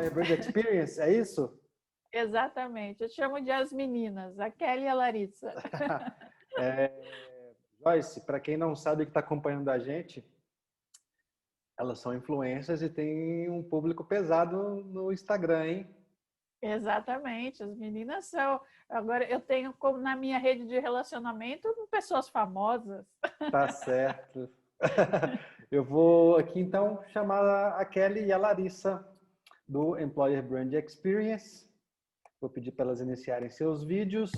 Employer Brand Experience, é isso? Exatamente. Eu chamo de as meninas, a Kelly e a Larissa. Joyce, para quem não sabe que está acompanhando a gente, elas são influencers e tem um público pesado no Instagram, hein? Exatamente, as meninas são. Agora, eu tenho como na minha rede de relacionamento pessoas famosas. Tá certo. Eu vou aqui então chamar a Kelly e a Larissa do Employer Brand Experience. Vou pedir para elas iniciarem seus vídeos.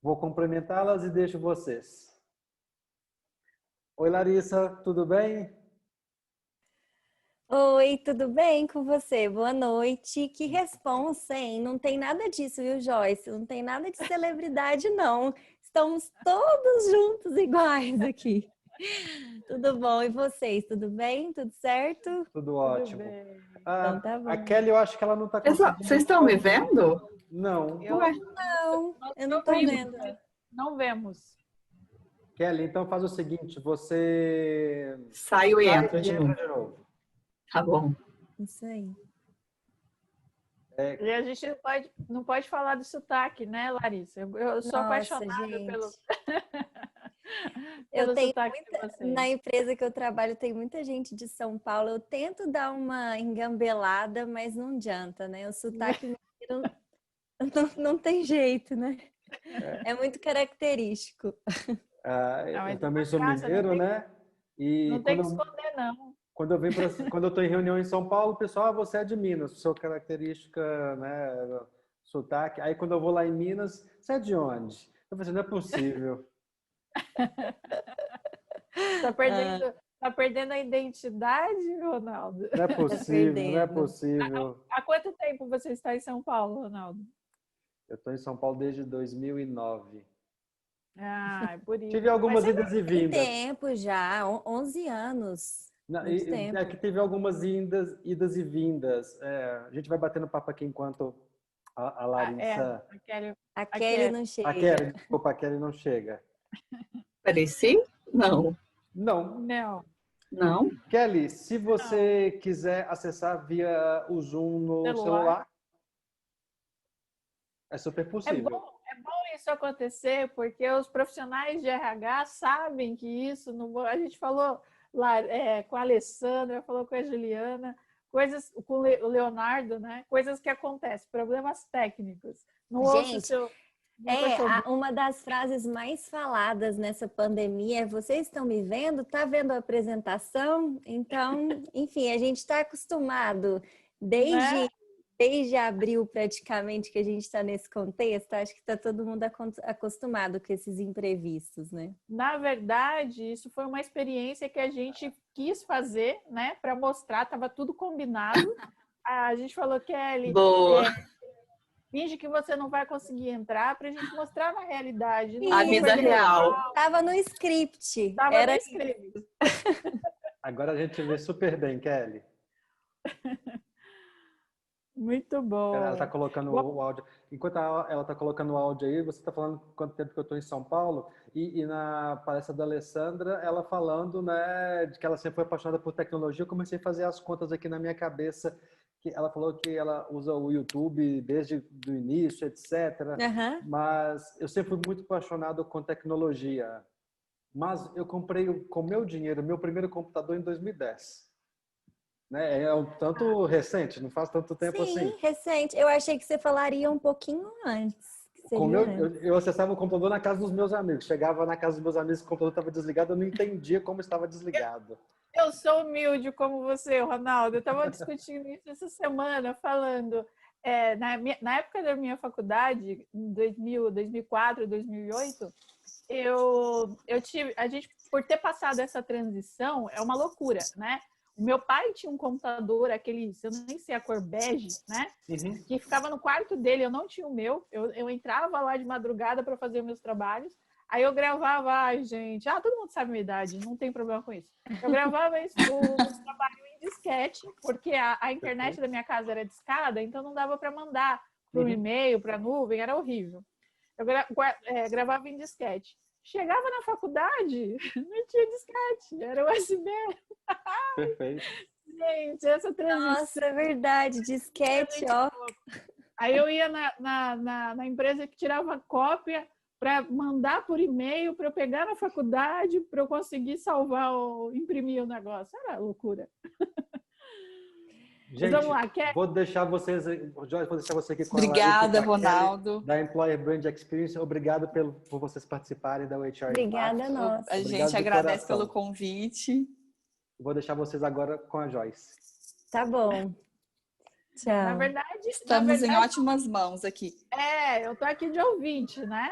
Vou cumprimentá-las e deixo vocês. Oi, Larissa, tudo bem? Oi, tudo bem com você? Boa noite. Que responsa, hein? Não tem nada disso, viu, Joyce? Não tem nada de celebridade, não. Estamos todos juntos iguais aqui. Tudo bom? E vocês? Tudo bem? Tudo certo? Tudo ótimo. Então tá bom. A Kelly, eu acho que ela não está conseguindo... Vocês estão me vendo? Não. Ué. Não, eu não tô vendo. Não vemos. Kelly, então faz o seguinte, você... Saiu e sai entra e de entra novo. de novo. Tá bom. Isso aí. E a gente não pode falar do sotaque, né, Larissa? Eu sou apaixonada gente. pelo Eu tenho sotaque de muita, vocês. na empresa que eu trabalho tem muita gente de São Paulo. Eu tento dar uma engambelada, mas não adianta, né? O sotaque mineiro não tem jeito, né? É muito característico. Eu também sou mineiro, né? E não tem que esconder, não. Quando eu estou em reunião em São Paulo, o pessoal, você é de Minas, sua característica, né, sotaque. Aí quando eu vou lá em Minas, você é de onde? Eu falei assim, não é possível. Tá perdendo a identidade, Ronaldo? Não é possível, não é possível. Há quanto tempo você está em São Paulo, Ronaldo? Eu estou em São Paulo desde 2009. Ah, é por isso. Tive algumas idas e vindas. Tem tempo já, 11 anos. É que teve algumas idas e vindas. A gente vai batendo papo aqui enquanto a Larissa... A Kelly não chega. Desculpa, a Kelly não chega. Pareci? Não. Não. Kelly, se você quiser acessar via o Zoom no celular, é super possível. É bom isso acontecer, porque os profissionais de RH sabem que isso... A gente falou lá, com a Alessandra, falou com a Juliana, coisas com o Leonardo, né? Coisas que acontecem, problemas técnicos. Gente, uma das frases mais faladas nessa pandemia é: vocês estão me vendo? Tá vendo a apresentação? Então, enfim, a gente está acostumado desde abril praticamente que a gente está nesse contexto. Acho que está todo mundo acostumado com esses imprevistos, né? Na verdade, isso foi uma experiência que a gente quis fazer, né? Para mostrar, estava tudo combinado. A gente falou, Kelly, finge que você não vai conseguir entrar para a gente mostrar na realidade. A vida real. Estava no script. Era no script. Agora a gente vê super bem, Kelly. Muito bom. Ela está colocando o áudio. Enquanto ela está colocando o áudio aí, você está falando quanto tempo que eu estou em São Paulo, e na palestra da Alessandra, ela falando, né, de que ela sempre foi apaixonada por tecnologia. Eu comecei a fazer as contas aqui na minha cabeça, que ela falou que ela usa o YouTube desde o início, etc. Mas eu sempre fui muito apaixonado com tecnologia. Mas eu comprei com meu dinheiro meu primeiro computador em 2010. Né? É um tanto recente, não faz tanto tempo assim. Sim, recente. Eu achei que você falaria um pouquinho antes. Eu acessava o computador na casa dos meus amigos. Chegava na casa dos meus amigos, o computador estava desligado, eu não entendia como estava desligado. Eu sou humilde como você, Ronaldo. Eu estava discutindo isso essa semana, falando... na época da minha faculdade, em 2004, 2008, a gente, por ter passado essa transição, é uma loucura, né? O meu pai tinha um computador, aquele, eu nem sei a cor bege, né? Que ficava no quarto dele, eu não tinha o meu. Eu entrava lá de madrugada para fazer meus trabalhos. Aí eu gravava, gente, todo mundo sabe a minha idade, não tem problema com isso. Eu gravava o trabalho em disquete, porque a internet da minha casa era discada, então não dava para mandar para o e-mail, para a nuvem, era horrível. Eu gravava em disquete. Chegava na faculdade, não tinha disquete, era USB. Perfeito. Gente, essa transição. Nossa, é verdade, disquete, ó. Aí eu ia na empresa que tirava cópia para mandar por e-mail, para eu pegar na faculdade, para eu conseguir salvar ou imprimir o negócio. Era loucura. Gente, vamos lá, vou deixar vocês, Joyce, vou deixar você aqui com Obrigada, a Larissa, Ronaldo. da Employer Brand Experience. Obrigado por vocês participarem da HR Obrigada, Impact. nós. A Obrigado gente de agradece coração. pelo convite. Vou deixar vocês agora com a Joyce. Tá bom. Tchau. Na verdade, Estamos em ótimas mãos aqui. eu tô aqui de ouvinte, né?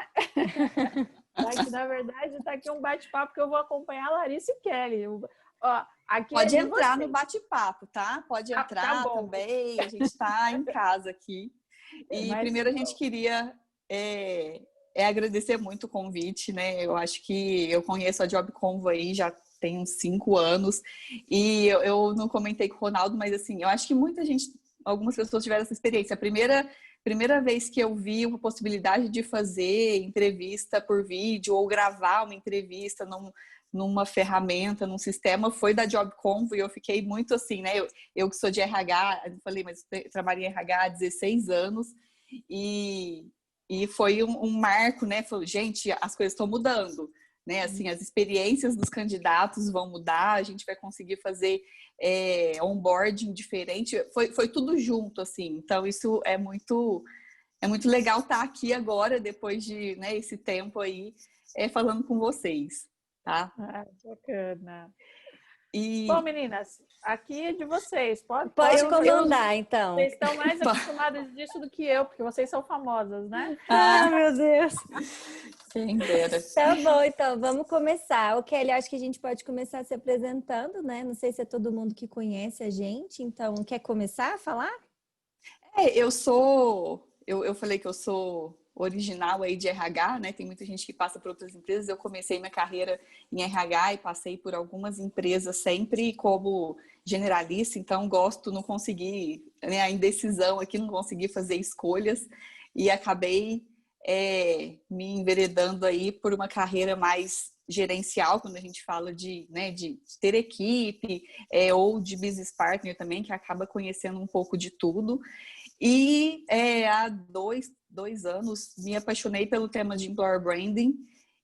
Na verdade, tá aqui um bate-papo que eu vou acompanhar a Larissa e Kelly. Ó, aqui Pode é entrar no bate-papo, tá? Pode tá entrar bom. também. A gente está em casa aqui. E primeiro a gente queria agradecer muito o convite, né? Eu acho que eu conheço a Job Convo aí já tem uns 5 anos. E eu não comentei com o Ronaldo, mas assim, eu acho que algumas pessoas tiveram essa experiência. A primeira vez que eu vi uma possibilidade de fazer entrevista por vídeo ou gravar uma entrevista numa ferramenta, num sistema, foi da Job Convo, e eu fiquei muito assim, né? Eu que sou de RH, eu falei, mas eu trabalhei em RH há 16 anos, e foi um marco, né? Falei, gente, as coisas estão mudando, né? Assim, as experiências dos candidatos vão mudar, a gente vai conseguir fazer onboarding diferente, foi tudo junto, assim. Então, isso é muito legal estar aqui agora, depois de, né, esse tempo aí, falando com vocês, tá? Bacana. E... Bom, meninas, aqui é de vocês. Pode comandar, então. Vocês estão mais acostumadas disso do que eu, porque vocês são famosas, né? Meu Deus. Quem dera. Tá bom, então, vamos começar. O Kelly, acho que a gente pode começar se apresentando, né? Não sei se é todo mundo que conhece a gente, então, quer começar a falar? Eu falei que eu sou original aí de RH, né? Tem muita gente que passa por outras empresas. Eu comecei minha carreira em RH e passei por algumas empresas sempre como generalista, então não consegui, né, a indecisão aqui, não consegui fazer escolhas e acabei me enveredando aí por uma carreira mais gerencial, quando a gente fala de ter equipe, ou de business partner também, que acaba conhecendo um pouco de tudo. E há dois anos me apaixonei pelo tema de Employer Branding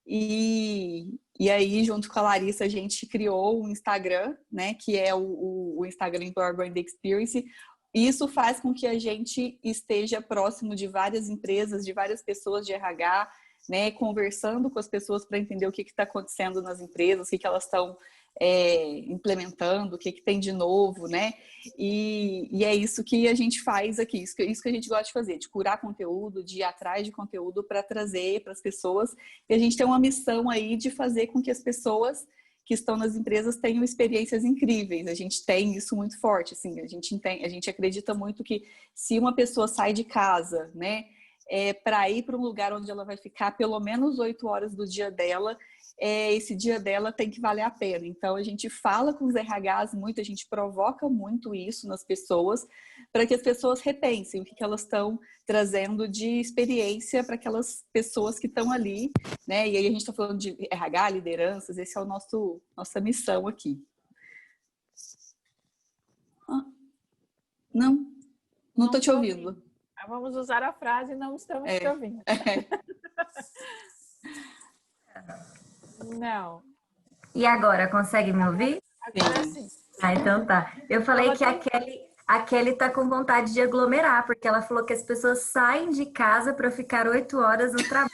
e aí, junto com a Larissa, a gente criou um Instagram, né, que é o Instagram Employer Branding Experience. E isso faz com que a gente esteja próximo de várias empresas, de várias pessoas de RH, né, conversando com as pessoas para entender o que está acontecendo nas empresas, o que elas estão implementando, o que tem de novo, né? E é isso que a gente faz aqui, isso que a gente gosta de fazer, de curar conteúdo, de ir atrás de conteúdo para trazer para as pessoas. E a gente tem uma missão aí de fazer com que as pessoas que estão nas empresas tenham experiências incríveis. A gente tem isso muito forte, assim, a gente acredita muito que se uma pessoa sai de casa, né, para ir para um lugar onde ela vai ficar pelo menos 8 horas do dia dela, esse dia dela tem que valer a pena. Então, a gente fala com os RHs muito, a gente provoca muito isso nas pessoas, para que as pessoas repensem o que elas estão trazendo de experiência para aquelas pessoas que estão ali, né? E aí a gente está falando de RH, lideranças, esse é nossa missão aqui. Não estou te ouvindo. Vamos usar a frase "não estamos te ouvindo". Não. E agora, consegue me ouvir? Agora sim. Então tá. Eu falei que a Kelly tá com vontade de aglomerar, porque ela falou que as pessoas saem de casa para ficar 8 horas no trabalho.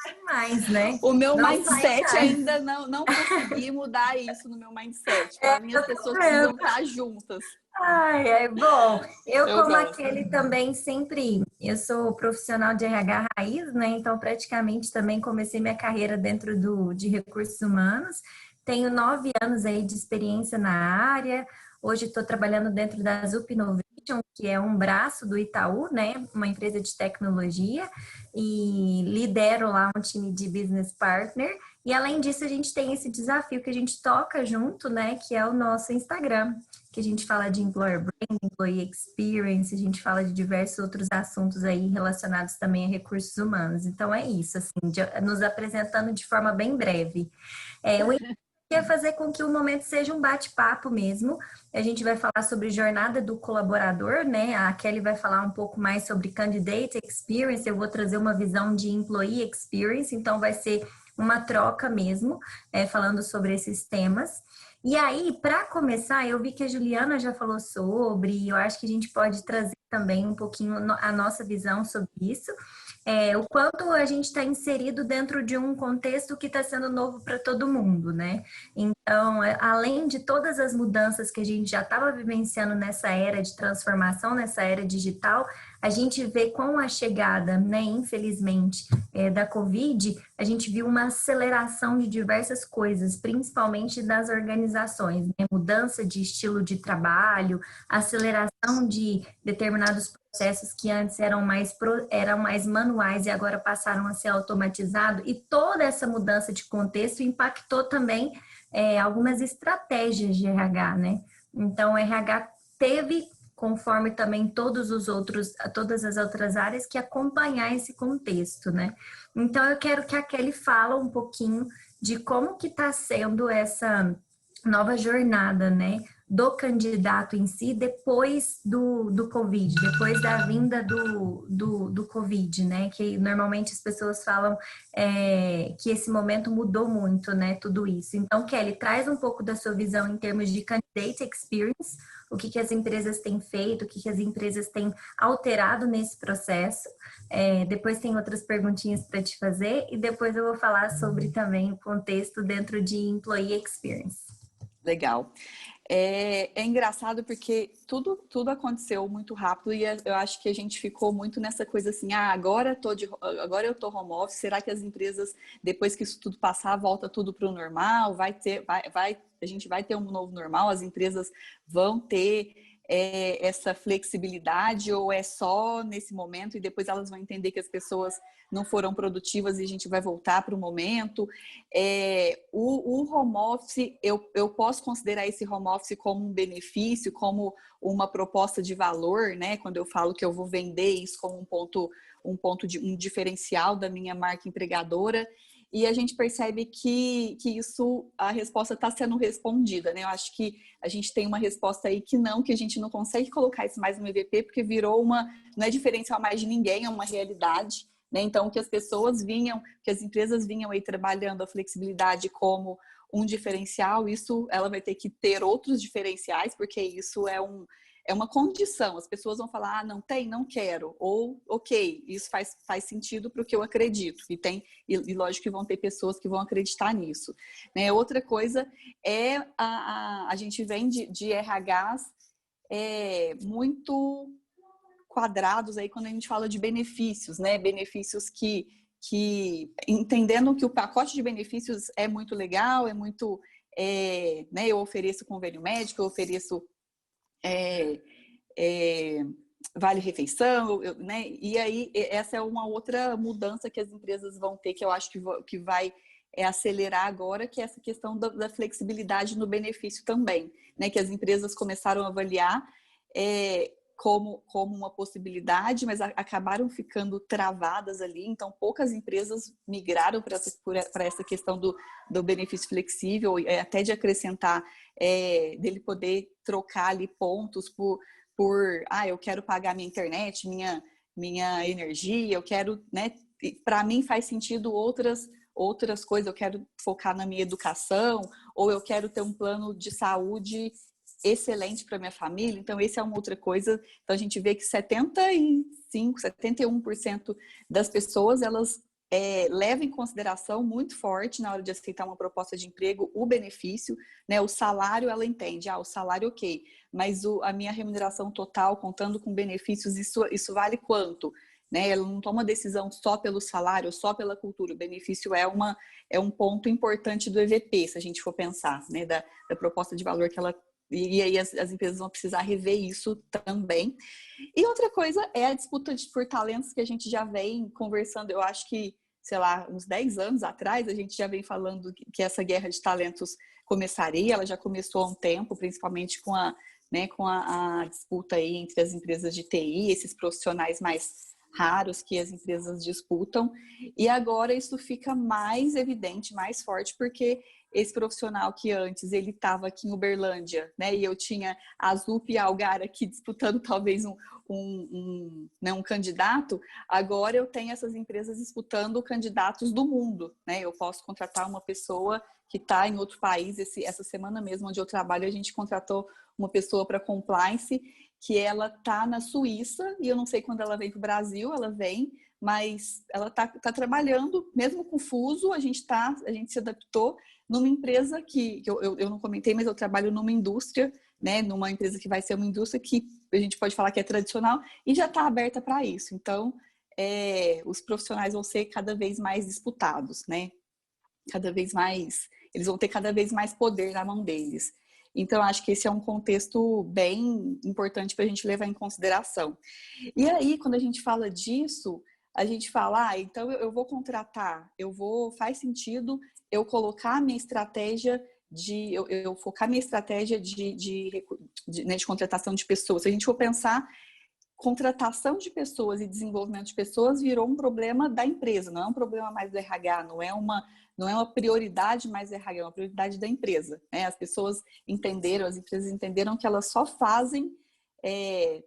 Não mais, né? O meu mindset ainda não consegui mudar isso no meu mindset. Para mim, as pessoas precisam estar juntas. Bom, como a Kelly também eu sou profissional de RH raiz, né? Então, praticamente também comecei minha carreira dentro de recursos humanos. Tenho 9 anos aí de experiência na área. Hoje estou trabalhando dentro da Zup Innovation, que é um braço do Itaú, né? Uma empresa de tecnologia, e lidero lá um time de business partner. E além disso, a gente tem esse desafio que a gente toca junto, né? Que é o nosso Instagram, que a gente fala de Employer Branding, Employee Experience, a gente fala de diversos outros assuntos aí relacionados também a recursos humanos. Então é isso, assim, nos apresentando de forma bem breve. é fazer com que o momento seja um bate-papo mesmo. A gente vai falar sobre jornada do colaborador, né? A Kelly vai falar um pouco mais sobre candidate experience, eu vou trazer uma visão de employee experience, então vai ser uma troca mesmo, falando sobre esses temas. E aí, para começar, eu vi que a Juliana já falou sobre, e eu acho que a gente pode trazer também um pouquinho a nossa visão sobre isso. O quanto a gente está inserido dentro de um contexto que está sendo novo para todo mundo, né? Então, além de todas as mudanças que a gente já estava vivenciando nessa era de transformação, nessa era digital, a gente vê com a chegada, né, infelizmente, da Covid, a gente viu uma aceleração de diversas coisas, principalmente das organizações, né? Mudança de estilo de trabalho, aceleração de determinados processos que antes eram mais manuais e agora passaram a ser automatizados, e toda essa mudança de contexto impactou também algumas estratégias de RH, né? Então, o RH teve, conforme também todas as outras áreas, que acompanhar esse contexto, né? Então, eu quero que a Kelly fale um pouquinho de como que está sendo essa nova jornada, né, do candidato em si depois do Covid, depois da vinda do Covid, né, que normalmente as pessoas falam que esse momento mudou muito, né, tudo isso. Então, Kelly, traz um pouco da sua visão em termos de candidate experience, o que as empresas têm feito, o que as empresas têm alterado nesse processo. Depois tem outras perguntinhas para te fazer e depois eu vou falar sobre também o contexto dentro de employee experience. Legal. É engraçado porque tudo aconteceu muito rápido e eu acho que a gente ficou muito nessa coisa assim, agora eu tô home office, será que as empresas, depois que isso tudo passar, volta tudo para o normal? A gente vai ter um novo normal? As empresas vão ter essa flexibilidade ou é só nesse momento e depois elas vão entender que as pessoas não foram produtivas e a gente vai voltar para o momento? O home office, eu posso considerar esse home office como um benefício, como uma proposta de valor, né? Quando eu falo que eu vou vender isso como um diferencial da minha marca empregadora. E a gente percebe que isso, a resposta está sendo respondida, né? Eu acho que a gente tem uma resposta aí que a gente não consegue colocar isso mais no EVP, porque virou não é diferencial mais de ninguém, é uma realidade, né? Então, o que as empresas vinham aí trabalhando a flexibilidade como um diferencial, isso ela vai ter que ter outros diferenciais, porque isso é uma condição. As pessoas vão falar, não tem, não quero. Ou, ok, isso faz sentido para o que eu acredito. E lógico que vão ter pessoas que vão acreditar nisso. Né? Outra coisa é a gente vem de RHs muito quadrados aí quando a gente fala de benefícios, né? Benefícios que entendendo que o pacote de benefícios é muito legal, é muito... né? Eu ofereço convênio médico, eu ofereço... vale-refeição, né? E aí essa é uma outra mudança que as empresas vão ter, que eu acho que vai acelerar agora, que é essa questão da flexibilidade no benefício também, né? Que as empresas começaram a avaliar como uma possibilidade, mas acabaram ficando travadas ali, então poucas empresas migraram para essa questão do benefício flexível, até de acrescentar, dele poder trocar ali pontos por eu quero pagar minha internet, minha energia, eu quero, né? Para mim faz sentido outras coisas, eu quero focar na minha educação, ou eu quero ter um plano de saúde excelente para minha família. Então, essa é uma outra coisa. Então, a gente vê que 71% das pessoas, elas levam em consideração muito forte na hora de aceitar uma proposta de emprego o benefício, né? O salário, ela entende, o salário ok, mas a minha remuneração total, contando com benefícios, isso vale quanto? Né? Ela não toma decisão só pelo salário, só pela cultura. O benefício é um ponto importante do EVP, se a gente for pensar, né? Da proposta de valor que ela... E aí as empresas vão precisar rever isso também. E outra coisa é a disputa por talentos, que a gente já vem conversando, eu acho que, sei lá, uns 10 anos atrás, a gente já vem falando que essa guerra de talentos começaria, ela já começou há um tempo, principalmente com a disputa aí entre as empresas de TI, esses profissionais raros que as empresas disputam. E agora isso fica mais evidente, mais forte, porque esse profissional que antes ele estava aqui em Uberlândia, né, e eu tinha a Zup e a Algar aqui disputando talvez um candidato, agora eu tenho essas empresas disputando candidatos do mundo, né? Eu posso contratar uma pessoa que está em outro país. Essa semana mesmo, onde eu trabalho, a gente contratou uma pessoa para compliance, que ela está na Suíça, e eu não sei quando ela vem para o Brasil, ela vem, mas ela está trabalhando, mesmo confuso, a gente se adaptou numa empresa que eu não comentei, mas eu trabalho numa indústria, né, numa empresa que vai ser uma indústria que a gente pode falar que é tradicional e já está aberta para isso. Então, os profissionais vão ser cada vez mais disputados, né? Cada vez mais, eles vão ter cada vez mais poder na mão deles. Então, acho que esse é um contexto bem importante para a gente levar em consideração. E aí, quando a gente fala disso, a gente fala, então eu vou contratar, faz sentido eu colocar a minha estratégia eu focar minha estratégia de contratação de pessoas. Se a gente for pensar, contratação de pessoas e desenvolvimento de pessoas virou um problema da empresa, não é um problema mais do RH, não é uma prioridade mais do RH, é uma prioridade da empresa, né? As pessoas entenderam, as empresas entenderam que elas só fazem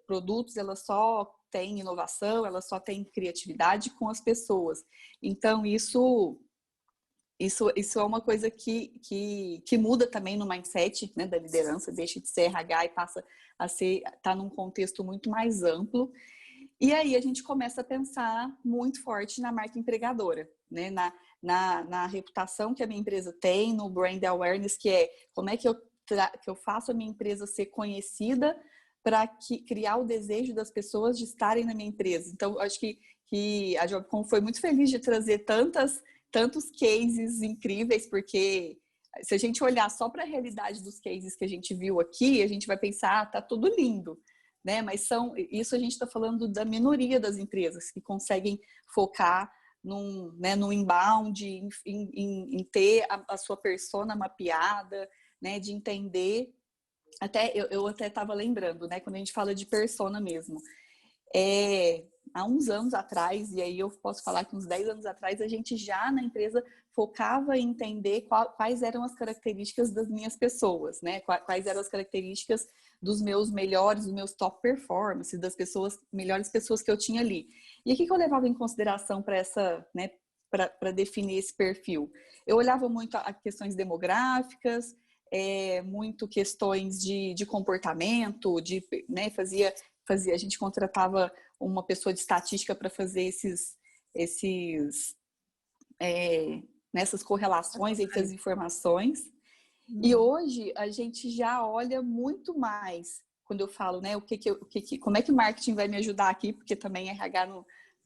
produtos, elas só têm inovação, elas só têm criatividade com as pessoas. Então, isso é uma coisa que muda também no mindset, né, da liderança, deixa de ser RH e passa a tá num contexto muito mais amplo. E aí a gente começa a pensar muito forte na marca empregadora, né, na reputação que a minha empresa tem, no brand awareness, que é como é que eu faço a minha empresa ser conhecida para criar o desejo das pessoas de estarem na minha empresa. Então, acho que a Jobcom foi muito feliz de trazer tantos cases incríveis, porque se a gente olhar só para a realidade dos cases que a gente viu aqui, a gente vai pensar, tá tudo lindo, né? Mas isso a gente está falando da minoria das empresas que conseguem focar no inbound, em ter a sua persona mapeada, né? De entender. Eu até estava lembrando, né? Quando a gente fala de persona mesmo. Há uns anos atrás, e aí eu posso falar que uns 10 anos atrás, a gente já na empresa focava em entender quais eram as características das minhas pessoas, né? Quais eram as características dos meus melhores, dos meus top performances, das melhores pessoas que eu tinha ali. E o que eu levava em consideração para definir esse perfil? Eu olhava muito a questões demográficas, muito questões de comportamento, né, a gente contratava uma pessoa de estatística para fazer nessas correlações entre as informações. E hoje a gente já olha muito mais, quando eu falo, né, como é que o marketing vai me ajudar aqui, porque também RH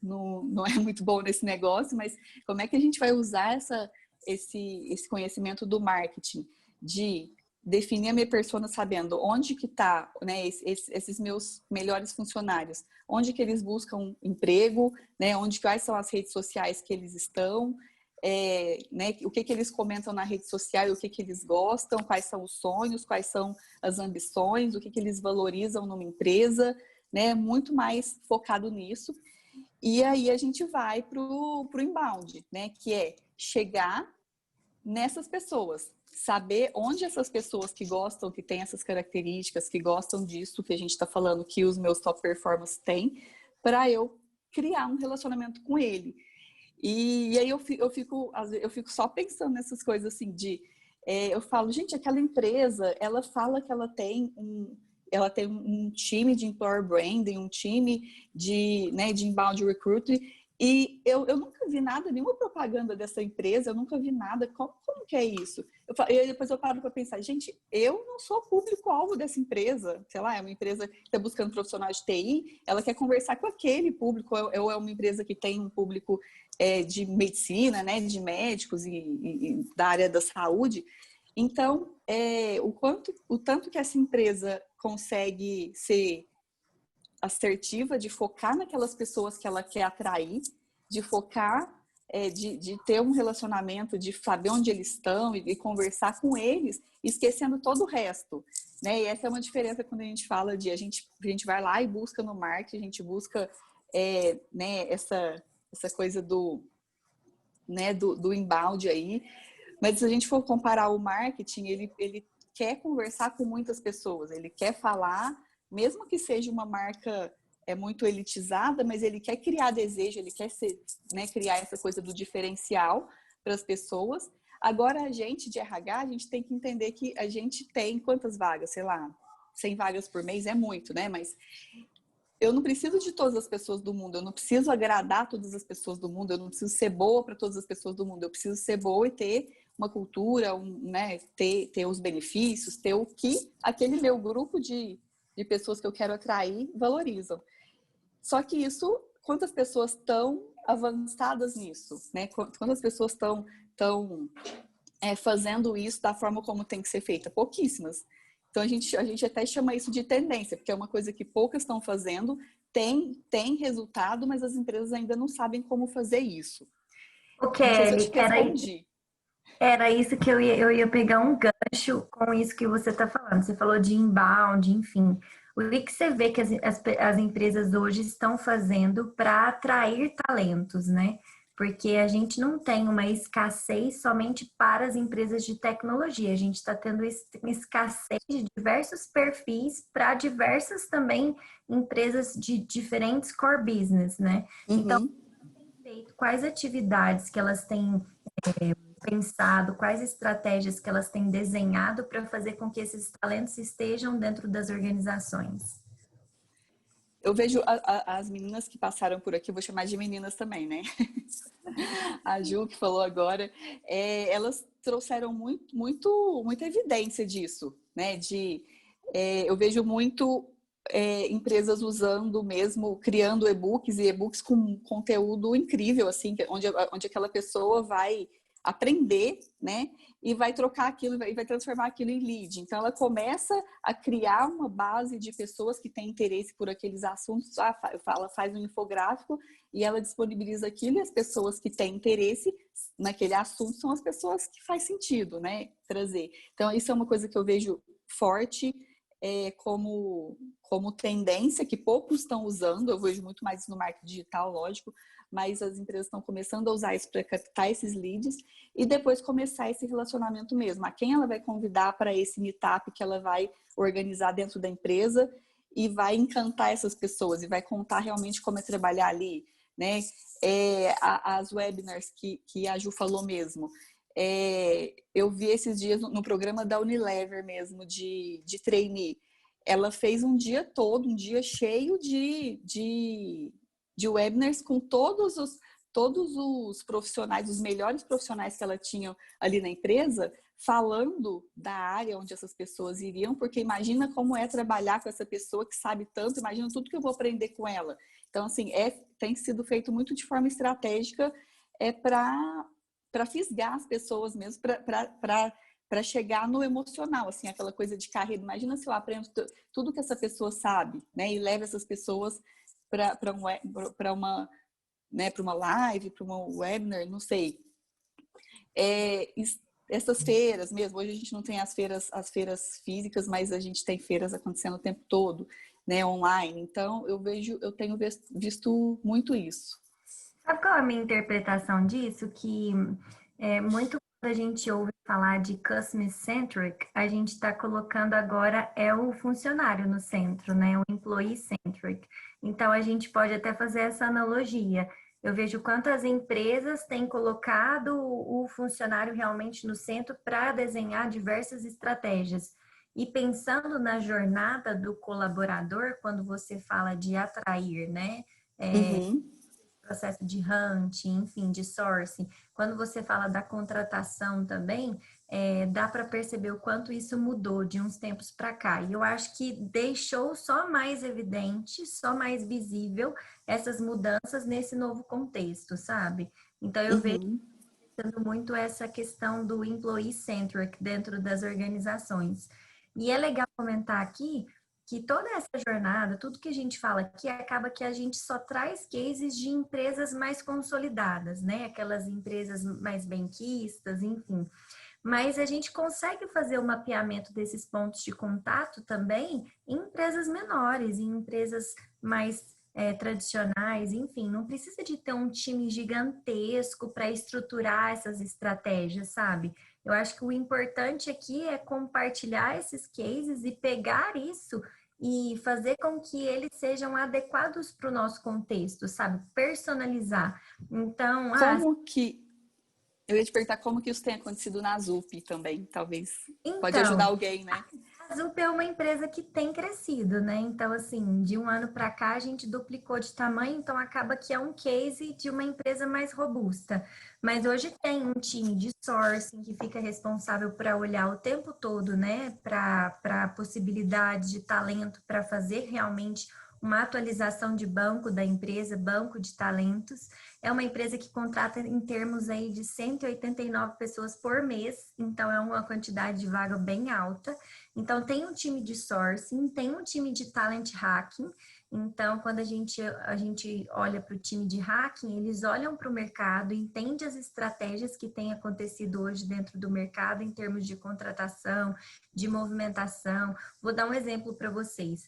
não é muito bom nesse negócio, mas como é que a gente vai usar esse conhecimento do marketing, de definir a minha persona sabendo onde que está, né, esses meus melhores funcionários, onde que eles buscam emprego, né, quais são as redes sociais que eles estão, né, o que eles comentam na rede social, o que eles gostam, quais são os sonhos, quais são as ambições, o que eles valorizam numa empresa, né, muito mais focado nisso. E aí a gente vai pro inbound, né, que é chegar nessas pessoas, saber onde essas pessoas que gostam, que têm essas características, que gostam disso que a gente está falando, que os meus top performers têm, para eu criar um relacionamento com ele. E aí eu fico só pensando nessas coisas assim, eu falo, gente, aquela empresa, ela fala que ela tem um time de employer branding, um time de inbound recruiting, e eu nunca vi nada, nenhuma propaganda dessa empresa, eu nunca vi nada. Como que é isso? Depois eu paro para pensar, gente, eu não sou público-alvo dessa empresa. Sei lá, é uma empresa que está buscando profissionais de TI, ela quer conversar com aquele público, ou é uma empresa que tem um público de medicina, né, de médicos e da área da saúde. Então, o tanto que essa empresa consegue ser assertiva, de focar naquelas pessoas que ela quer atrair, de focar, de ter um relacionamento, de saber onde eles estão e conversar com eles, esquecendo todo o resto, né? E essa é uma diferença quando a gente fala a gente vai lá e busca no marketing, a gente busca né, essa coisa do inbound aí. Mas se a gente for comparar o marketing, ele quer conversar com muitas pessoas, ele quer falar, mesmo que seja uma marca muito elitizada, mas ele quer criar desejo, ele quer né, criar essa coisa do diferencial para as pessoas. Agora, a gente de RH, a gente tem que entender que a gente tem quantas vagas? Sei lá, 100 vagas por mês é muito, né? Mas eu não preciso de todas as pessoas do mundo, eu não preciso agradar todas as pessoas do mundo, eu não preciso ser boa para todas as pessoas do mundo, eu preciso ser boa e ter uma cultura, né, ter os benefícios, ter o que aquele meu grupo de pessoas que eu quero atrair valorizam. Só que isso, quantas pessoas estão avançadas nisso, né? Quantas pessoas estão fazendo isso da forma como tem que ser feita? Pouquíssimas. Então, a gente até chama isso de tendência, porque é uma coisa que poucas estão fazendo, tem resultado, mas as empresas ainda não sabem como fazer isso. Não sei se eu te respondi. Era isso que eu ia pegar um gancho com isso que você está falando. Você falou de inbound, enfim. O que você vê que as empresas hoje estão fazendo para atrair talentos, né? Porque a gente não tem uma escassez somente para as empresas de tecnologia. A gente está tendo escassez de diversos perfis para diversas também empresas de diferentes core business, né? Uhum. Então, quais atividades que elas têm pensado, quais estratégias que elas têm desenhado para fazer com que esses talentos estejam dentro das organizações? Eu vejo as meninas que passaram por aqui, eu vou chamar de meninas também, né? A Ju, que falou agora, elas trouxeram muita evidência disso, né? Eu vejo muito empresas usando mesmo, criando e-books e e-books com conteúdo incrível, assim, onde aquela pessoa vai aprender, né? E vai trocar aquilo e vai transformar aquilo em lead. Então, ela começa a criar uma base de pessoas que têm interesse por aqueles assuntos. Ela faz um infográfico e ela disponibiliza aquilo, e as pessoas que têm interesse naquele assunto são as pessoas que faz sentido, né? Trazer. Então, isso é uma coisa que eu vejo forte como tendência, que poucos estão usando. Eu vejo muito mais isso no marketing digital, lógico, mas as empresas estão começando a usar isso para captar esses leads e depois começar esse relacionamento mesmo. A quem ela vai convidar para esse meetup que ela vai organizar dentro da empresa e vai encantar essas pessoas e vai contar realmente como é trabalhar ali, né? As webinars que a Ju falou mesmo. Eu vi esses dias no programa da Unilever mesmo, de trainee. Ela fez um dia todo, um dia cheio de webinars com todos os profissionais, os melhores profissionais que ela tinha ali na empresa, falando da área onde essas pessoas iriam, porque imagina como é trabalhar com essa pessoa que sabe tanto, imagina tudo que eu vou aprender com ela. Então, assim, tem sido feito muito de forma estratégica para fisgar as pessoas mesmo, para chegar no emocional, assim, aquela coisa de carreira. Imagina se eu aprendo tudo que essa pessoa sabe, né, e levo essas pessoas para uma live, para uma webinar, não sei. Essas feiras mesmo, hoje a gente não tem as feiras físicas, mas a gente tem feiras acontecendo o tempo todo, né, online. Então, eu tenho visto muito isso. Sabe qual é a minha interpretação disso? Que muito quando a gente ouve falar de customer centric, a gente está colocando agora o funcionário no centro, né? O employee centric. Então, a gente pode até fazer essa analogia. Eu vejo quantas empresas têm colocado o funcionário realmente no centro para desenhar diversas estratégias. E pensando na jornada do colaborador, quando você fala de atrair, né? Processo de hunting, enfim, de sourcing. Quando você fala da contratação também, dá para perceber o quanto isso mudou de uns tempos para cá. E eu acho que deixou só mais evidente, só mais visível essas mudanças nesse novo contexto, sabe? Então, eu vejo muito essa questão do employee centric dentro das organizações. E é legal comentar aqui que toda essa jornada, tudo que a gente fala aqui, acaba que a gente só traz cases de empresas mais consolidadas, né? Aquelas empresas mais benquistas, enfim. Mas a gente consegue fazer o mapeamento desses pontos de contato também em empresas menores, em empresas mais tradicionais, enfim, não precisa de ter um time gigantesco para estruturar essas estratégias, sabe? Eu acho que o importante aqui é compartilhar esses cases e pegar isso e fazer com que eles sejam adequados para o nosso contexto, sabe? Personalizar. Então, eu ia te perguntar como que isso tem acontecido na ZUP também, talvez. Pode então, ajudar alguém, né? A ZUP é uma empresa que tem crescido, né? Então, assim, de um ano para cá a gente duplicou de tamanho, então acaba que é um case de uma empresa mais robusta. Mas hoje tem um time de sourcing que fica responsável para olhar o tempo todo, né? Para a possibilidade de talento, para fazer realmente uma atualização de banco da empresa, banco de talentos. É uma empresa que contrata em termos aí de 189 pessoas por mês, então é uma quantidade de vaga bem alta. Então, tem um time de sourcing, tem um time de talent hacking. Então, quando a gente olha para o time de hacking, eles olham para o mercado, entendem as estratégias que têm acontecido hoje dentro do mercado em termos de contratação, de movimentação. Vou dar um exemplo para vocês.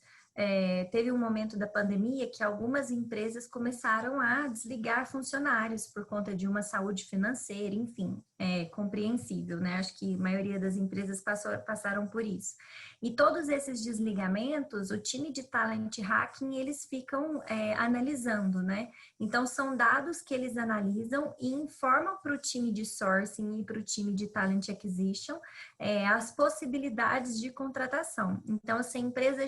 Teve um momento da pandemia que algumas empresas começaram a desligar funcionários por conta de uma saúde financeira, enfim, é compreensível, né? Acho que a maioria das empresas passaram por isso. E todos esses desligamentos, o time de talent hacking, eles ficam analisando, né? Então, são dados que eles analisam e informam para o time de sourcing e para o time de talent acquisition as possibilidades de contratação. Então, se a empresa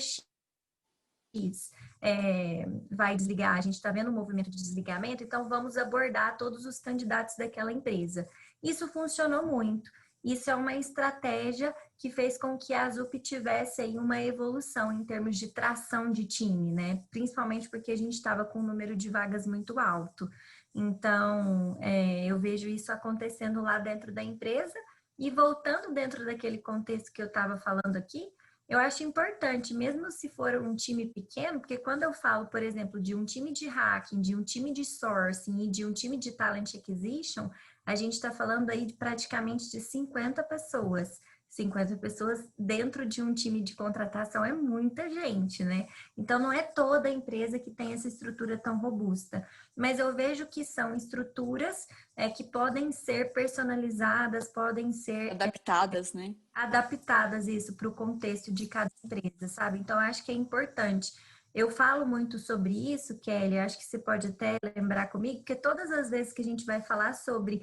vai desligar, a gente está vendo um movimento de desligamento, então vamos abordar todos os candidatos daquela empresa. Isso funcionou muito. Isso é uma estratégia que fez com que a ZUP tivesse aí uma evolução em termos de tração de time, né? Principalmente porque a gente estava com um número de vagas muito alto. Então, eu vejo isso acontecendo lá dentro da empresa e voltando dentro daquele contexto que eu estava falando aqui, eu acho importante, mesmo se for um time pequeno, porque quando eu falo, por exemplo, de um time de hacking, de um time de sourcing e de um time de talent acquisition, a gente está falando aí de praticamente de 50 pessoas. 50 pessoas dentro de um time de contratação é muita gente, né? Então, não é toda empresa que tem essa estrutura tão robusta. Mas eu vejo que são estruturas que podem ser personalizadas, podem ser... adaptadas, né? Adaptadas, isso, para o contexto de cada empresa, sabe? Então, eu acho que é importante. Eu falo muito sobre isso, Kelly, acho que você pode até lembrar comigo, porque todas as vezes que a gente vai falar sobre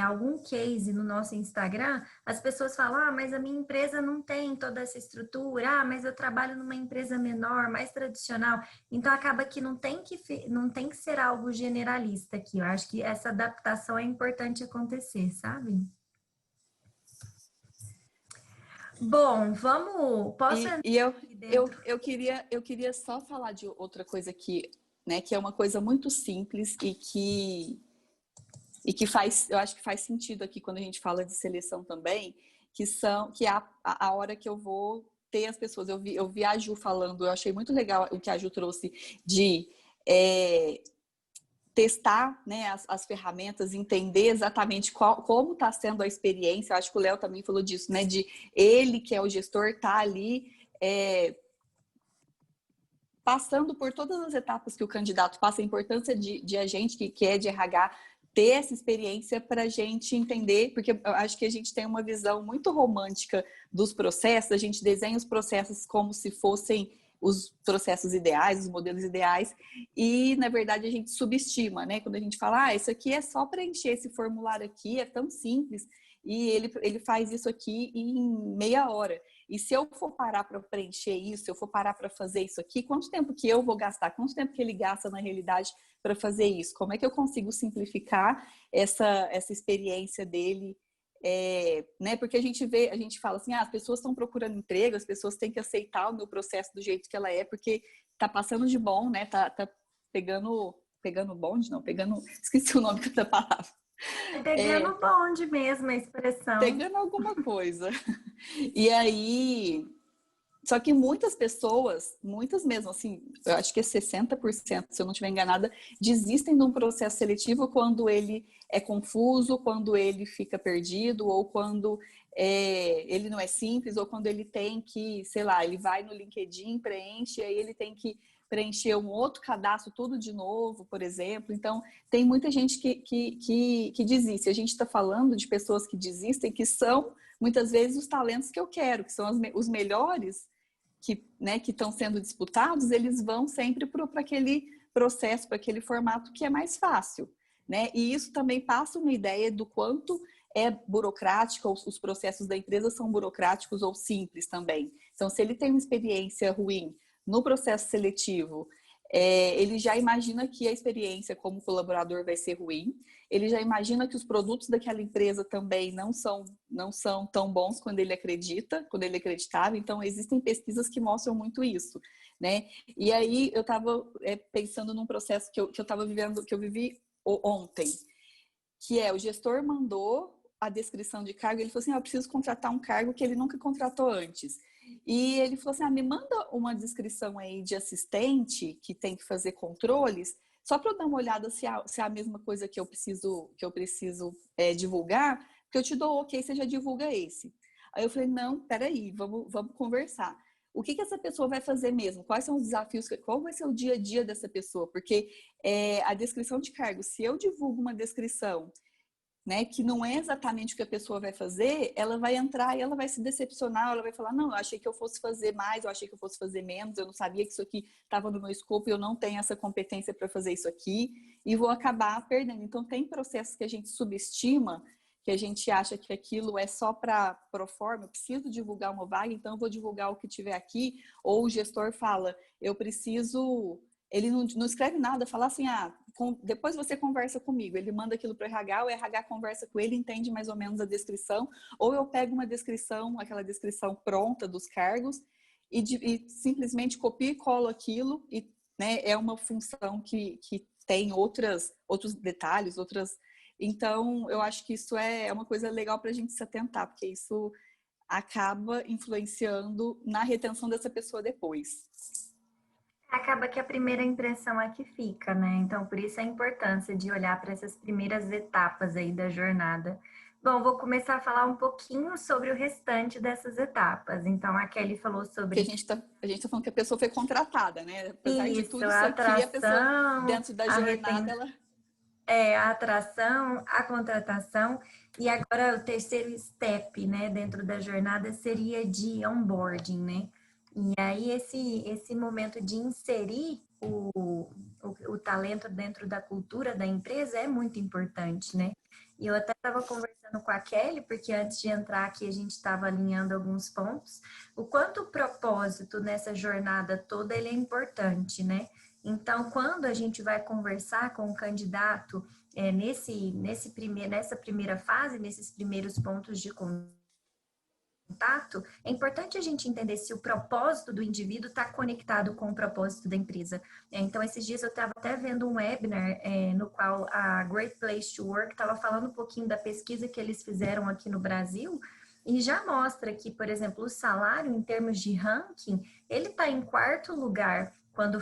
algum case no nosso Instagram, as pessoas falam, mas a minha empresa não tem toda essa estrutura, mas eu trabalho numa empresa menor, mais tradicional, então acaba que não tem que ser algo generalista aqui, eu acho que essa adaptação é importante acontecer, sabe? Bom, posso entrar eu queria só falar de outra coisa aqui, né, que é uma coisa muito simples e que eu acho que faz sentido aqui quando a gente fala de seleção também, que é a hora que eu vou ter as pessoas. Eu vi a Ju falando, eu achei muito legal o que a Ju trouxe de testar, né, as ferramentas, entender exatamente como está sendo a experiência. Eu acho que o Léo também falou disso, né? De ele, que é o gestor, tá ali passando por todas as etapas que o candidato passa, a importância de a gente, que é de RH, ter essa experiência para a gente entender, porque eu acho que a gente tem uma visão muito romântica dos processos, a gente desenha os processos como se fossem os processos ideais, os modelos ideais, e na verdade a gente subestima, né? Quando a gente fala, isso aqui é só preencher esse formulário aqui, é tão simples, e ele faz isso aqui em meia hora. E se eu for parar para preencher isso, se eu for parar para fazer isso aqui, quanto tempo que eu vou gastar? Quanto tempo que ele gasta na realidade para fazer isso? Como é que eu consigo simplificar essa experiência dele? Né? Porque a gente fala assim, as pessoas estão procurando emprego, as pessoas têm que aceitar o meu processo do jeito que ela é, porque tá passando de bom, né? Tá pegando bonde, não, esqueci o nome da palavra. Pegando bonde mesmo, a expressão. Pegando alguma coisa. E aí, só que muitas pessoas, muitas mesmo, assim, eu acho que é 60%, se eu não estiver enganada, desistem de um processo seletivo quando ele é confuso, quando ele fica perdido ou quando ele não é simples, ou quando ele tem que, sei lá, ele vai no LinkedIn, preenche, aí ele tem que preencher um outro cadastro tudo de novo, por exemplo. Então, tem muita gente que desiste. A gente está falando de pessoas que desistem, que são, muitas vezes, os talentos que eu quero, que são os melhores que estão sendo disputados, eles vão sempre para aquele processo, para aquele formato que é mais fácil, né? E isso também passa uma ideia do quanto é burocrático, ou os processos da empresa são burocráticos ou simples também. Então, se ele tem uma experiência ruim no processo seletivo, ele já imagina que a experiência como colaborador vai ser ruim, ele já imagina que os produtos daquela empresa também não são tão bons quando ele acreditava. Então, existem pesquisas que mostram muito isso, né? E aí, eu estava pensando num processo que eu estava vivendo, que eu vivi ontem, que o gestor mandou a descrição de cargo, ele falou assim, eu preciso contratar um cargo que ele nunca contratou antes. E ele falou assim, me manda uma descrição aí de assistente que tem que fazer controles, só para eu dar uma olhada se é a mesma coisa que eu preciso divulgar, porque eu te dou ok, você já divulga esse. Aí eu falei, não, peraí, vamos conversar. O que essa pessoa vai fazer mesmo? Quais são os desafios? Qual vai ser o dia a dia dessa pessoa? Porque a descrição de cargo, se eu divulgo uma descrição, né, que não é exatamente o que a pessoa vai fazer, ela vai entrar e ela vai se decepcionar, ela vai falar, não, eu achei que eu fosse fazer mais, eu achei que eu fosse fazer menos, eu não sabia que isso aqui estava no meu escopo, eu não tenho essa competência para fazer isso aqui, e vou acabar perdendo. Então, tem processos que a gente subestima, que a gente acha que aquilo é só para proforma, eu preciso divulgar uma vaga, então eu vou divulgar o que tiver aqui, ou o gestor fala, eu preciso... Ele não escreve nada, fala assim, depois você conversa comigo. Ele manda aquilo para o RH, o RH conversa com ele, entende mais ou menos a descrição, ou eu pego uma descrição, aquela descrição pronta dos cargos, e simplesmente copio e colo aquilo, e né, é uma função que tem outros detalhes, outras... Então, eu acho que isso é uma coisa legal para a gente se atentar, porque isso acaba influenciando na retenção dessa pessoa depois. Acaba que a primeira impressão é que fica, né? Então, por isso a importância de olhar para essas primeiras etapas aí da jornada. Bom, vou começar a falar um pouquinho sobre o restante dessas etapas. Então, a Kelly falou sobre... Porque a gente tá falando que a pessoa foi contratada, né? Apesar de tudo isso a aqui, a pessoa, atração, dentro da jornada, ela... a atração, a contratação. E agora, o terceiro step, né, dentro da jornada seria de onboarding, né? E aí, esse momento de inserir o talento dentro da cultura da empresa é muito importante, né? E eu até estava conversando com a Kelly, porque antes de entrar aqui a gente estava alinhando alguns pontos, o quanto o propósito nessa jornada toda ele é importante, né? Então, quando a gente vai conversar com o candidato nessa primeira fase, nesses primeiros pontos de contato, é importante a gente entender se o propósito do indivíduo está conectado com o propósito da empresa. Então, esses dias eu estava até vendo um webinar no qual a Great Place to Work estava falando um pouquinho da pesquisa que eles fizeram aqui no Brasil, e já mostra que, por exemplo, o salário em termos de ranking, ele está em quarto lugar, quando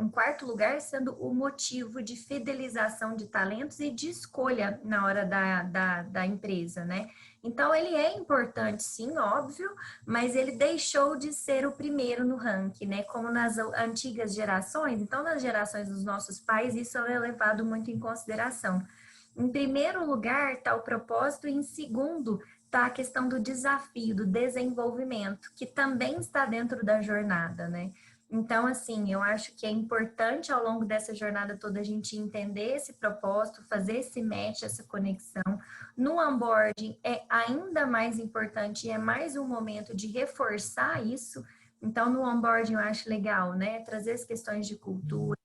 em quarto lugar, sendo o motivo de fidelização de talentos e de escolha na hora da empresa, né? Então, ele é importante, sim, óbvio, mas ele deixou de ser o primeiro no ranking, né? Como nas antigas gerações, então, nas gerações dos nossos pais, isso é levado muito em consideração. Em primeiro lugar está o propósito, e em segundo está a questão do desafio, do desenvolvimento, que também está dentro da jornada, né? Então, assim, eu acho que é importante ao longo dessa jornada toda a gente entender esse propósito, fazer esse match, essa conexão. No onboarding é ainda mais importante e é mais um momento de reforçar isso. Então, no onboarding eu acho legal, né? Trazer as questões de cultura,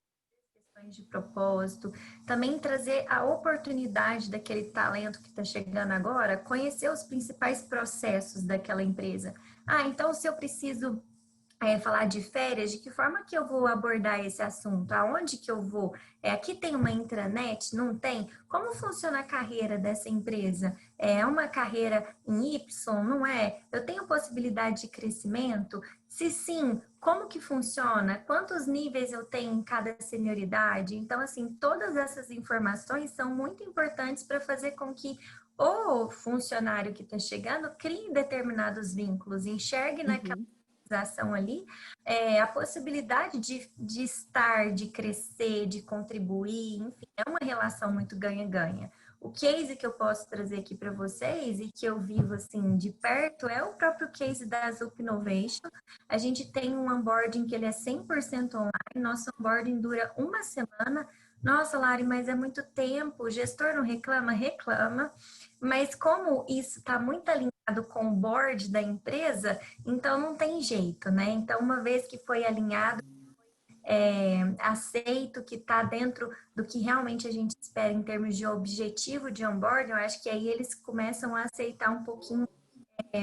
questões de propósito, também trazer a oportunidade daquele talento que está chegando agora, conhecer os principais processos daquela empresa. Então se eu preciso falar de férias, de que forma que eu vou abordar esse assunto? Aonde que eu vou? Aqui tem uma intranet? Não tem? Como funciona a carreira dessa empresa? É uma carreira em Y? Não é? Eu tenho possibilidade de crescimento? Se sim, como que funciona? Quantos níveis eu tenho em cada senioridade? Então, assim, todas essas informações são muito importantes para fazer com que o funcionário que está chegando crie determinados vínculos, enxergue naquela organização ali a possibilidade de estar, de crescer, de contribuir, enfim, é uma relação muito ganha-ganha. O case que eu posso trazer aqui para vocês e que eu vivo assim de perto é o próprio case da Zup Innovation. A gente tem um onboarding que ele é 100% online, nosso onboarding dura uma semana. Nossa, Lari, mas é muito tempo, o gestor não reclama? Reclama, mas como isso está muito alinhado com o board da empresa, então não tem jeito, né? Então, uma vez que foi alinhado, aceito, que está dentro do que realmente a gente espera em termos de objetivo de onboarding, eu acho que aí eles começam a aceitar um pouquinho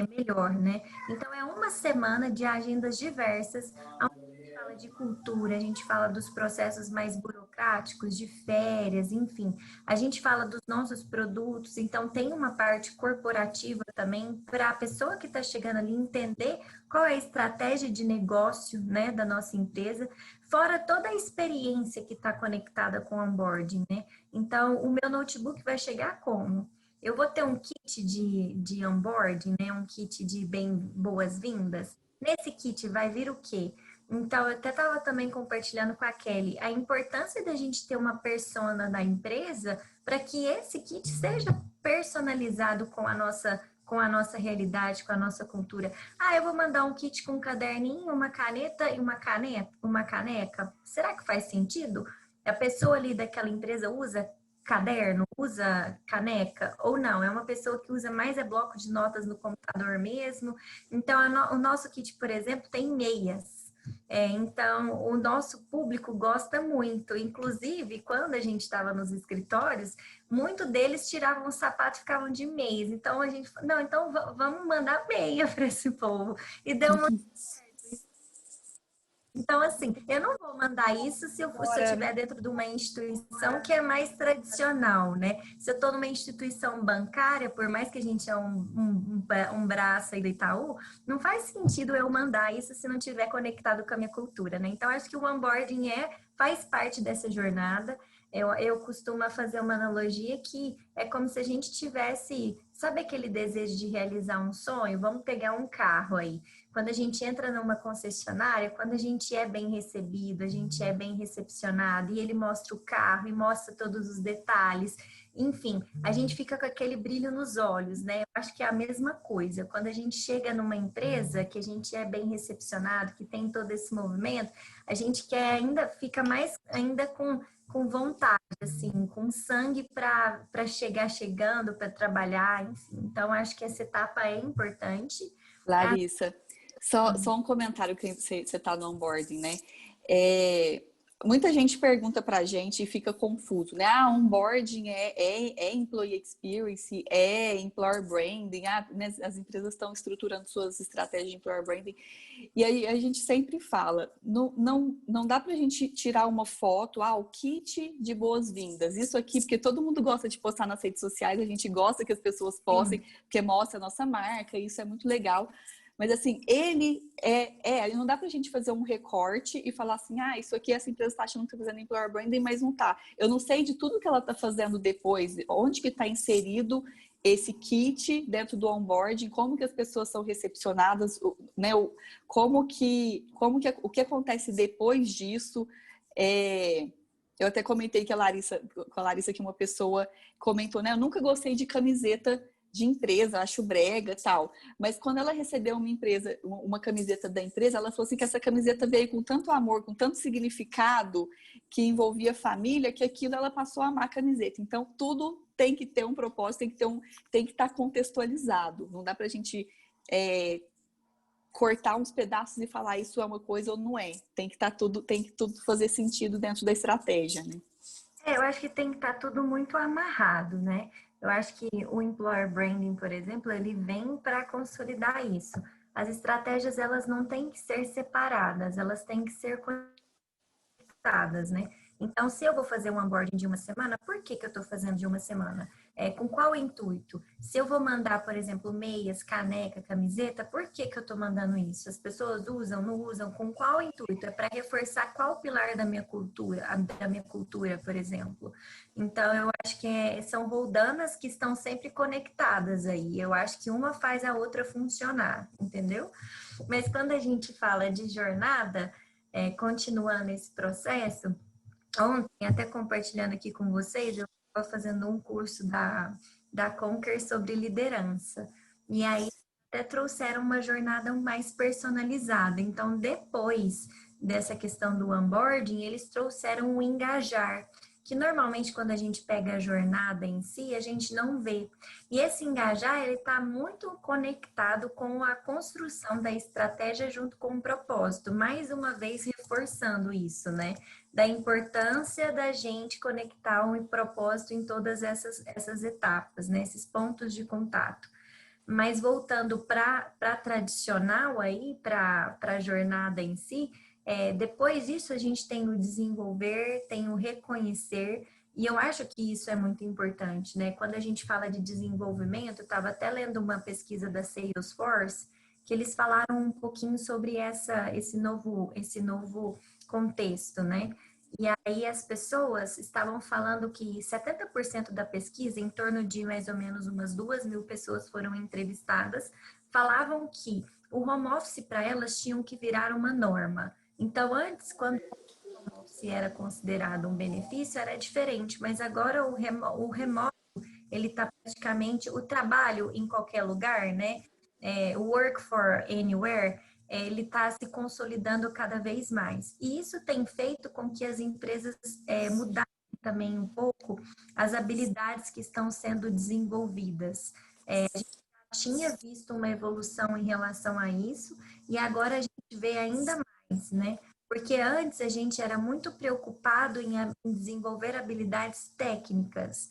melhor, né? Então, é uma semana de agendas diversas, onde a gente fala de cultura, a gente fala dos processos mais burocráticos, de férias, enfim. A gente fala dos nossos produtos, então tem uma parte corporativa também para a pessoa que está chegando ali entender qual é a estratégia de negócio, né, da nossa empresa, fora toda a experiência que está conectada com o onboarding, né? Então, o meu notebook vai chegar como? Eu vou ter um kit de onboarding, né? Um kit de boas-vindas. Nesse kit vai vir o quê? Então, eu até estava também compartilhando com a Kelly a importância da gente ter uma persona na empresa para que esse kit seja personalizado com a nossa realidade, com a nossa cultura. Ah, eu vou mandar um kit com um caderninho, uma caneta e uma caneca. Será que faz sentido? A pessoa ali daquela empresa usa caderno, usa caneca ou não? É uma pessoa que usa mais bloco de notas no computador mesmo. Então, o nosso kit, por exemplo, tem meias. Então, o nosso público gosta muito. Inclusive, quando a gente estava nos escritórios, muito deles tiravam o sapato e ficavam de meias. Então, a gente falou, não, então vamos mandar meia para esse povo. E deu muito certo. Então, assim, eu não vou mandar isso se eu estiver dentro de uma instituição que é mais tradicional, né? Se eu estou numa instituição bancária, por mais que a gente é um braço aí do Itaú, não faz sentido eu mandar isso se não estiver conectado com a minha cultura, né? Então, acho que o onboarding faz parte dessa jornada. Eu costumo fazer uma analogia que é como se a gente tivesse, sabe aquele desejo de realizar um sonho? Vamos pegar um carro aí. Quando a gente entra numa concessionária, quando a gente é bem recebido, a gente é bem recepcionado, e ele mostra o carro e mostra todos os detalhes, enfim, a gente fica com aquele brilho nos olhos, né? Eu acho que é a mesma coisa. Quando a gente chega numa empresa que a gente é bem recepcionado, que tem todo esse movimento, a gente quer ainda, fica mais ainda com vontade, assim, com sangue para chegar chegando, para trabalhar, enfim. Então, acho que essa etapa é importante. Larissa, só um comentário que você está no onboarding, né? Muita gente pergunta pra gente e fica confuso, né? Onboarding é employee experience, é employer branding, né? As empresas estão estruturando suas estratégias de employer branding. E aí a gente sempre fala, não dá pra gente tirar uma foto, o kit de boas-vindas. Isso aqui, porque todo mundo gosta de postar nas redes sociais, a gente gosta que as pessoas postem, porque mostra a nossa marca, e isso é muito legal. Mas assim, não dá pra gente fazer um recorte e falar assim, isso aqui essa empresa tá achando que tá fazendo employer branding, mas não tá. Eu não sei de tudo que ela tá fazendo depois, onde que tá inserido esse kit dentro do onboarding, como que as pessoas são recepcionadas, né? O que acontece depois disso. Eu até comentei com a Larissa que uma pessoa comentou, né? Eu nunca gostei de camiseta de empresa, acho brega e tal. Mas quando ela recebeu uma camiseta da empresa, ela falou assim que essa camiseta veio com tanto amor, com tanto significado, que envolvia família, que aquilo ela passou a amar a camiseta. Então, tudo tem que ter um propósito, tem que estar contextualizado. Não dá pra gente cortar uns pedaços e falar isso é uma coisa ou não é. Tem que tudo fazer sentido dentro da estratégia, né? Eu acho que tem que estar tudo muito amarrado, né? Eu acho que o employer branding, por exemplo, ele vem para consolidar isso. As estratégias, elas não têm que ser separadas, elas têm que ser conectadas, né? Então, se eu vou fazer um onboarding de uma semana, por que eu estou fazendo de uma semana? Com qual intuito? Se eu vou mandar, por exemplo, meias, caneca, camiseta, por que que eu estou mandando isso? As pessoas usam, não usam? Com qual intuito? É para reforçar qual pilar da minha cultura, por exemplo. Então, eu acho que são roldanas que estão sempre conectadas aí. Eu acho que uma faz a outra funcionar, entendeu? Mas quando a gente fala de jornada, continuando esse processo, ontem, até compartilhando aqui com vocês, eu estava fazendo um curso da Conquer sobre liderança. E aí até trouxeram uma jornada mais personalizada. Então, depois dessa questão do onboarding, eles trouxeram o engajar, que normalmente quando a gente pega a jornada em si, a gente não vê. E esse engajar, ele está muito conectado com a construção da estratégia junto com o propósito. Mais uma vez, reforçando isso, né? Da importância da gente conectar um propósito em todas essas etapas, né? Esses pontos de contato. Mas voltando para tradicional aí, para a jornada em si, depois disso a gente tem o desenvolver, tem o reconhecer, e eu acho que isso é muito importante, né? Quando a gente fala de desenvolvimento, eu estava até lendo uma pesquisa da Salesforce, que eles falaram um pouquinho sobre esse novo contexto, né? E aí as pessoas estavam falando que 70% da pesquisa, em torno de mais ou menos umas 2.000 pessoas foram entrevistadas, falavam que o home office para elas tinham que virar uma norma. Então, antes, quando o home office era considerado um benefício, era diferente, mas agora o remoto, ele está praticamente, o trabalho em qualquer lugar, né? O work for anywhere, ele está se consolidando cada vez mais. E isso tem feito com que as empresas mudassem também um pouco as habilidades que estão sendo desenvolvidas. A gente já tinha visto uma evolução em relação a isso, e agora a gente vê ainda mais, né? Porque antes a gente era muito preocupado em desenvolver habilidades técnicas.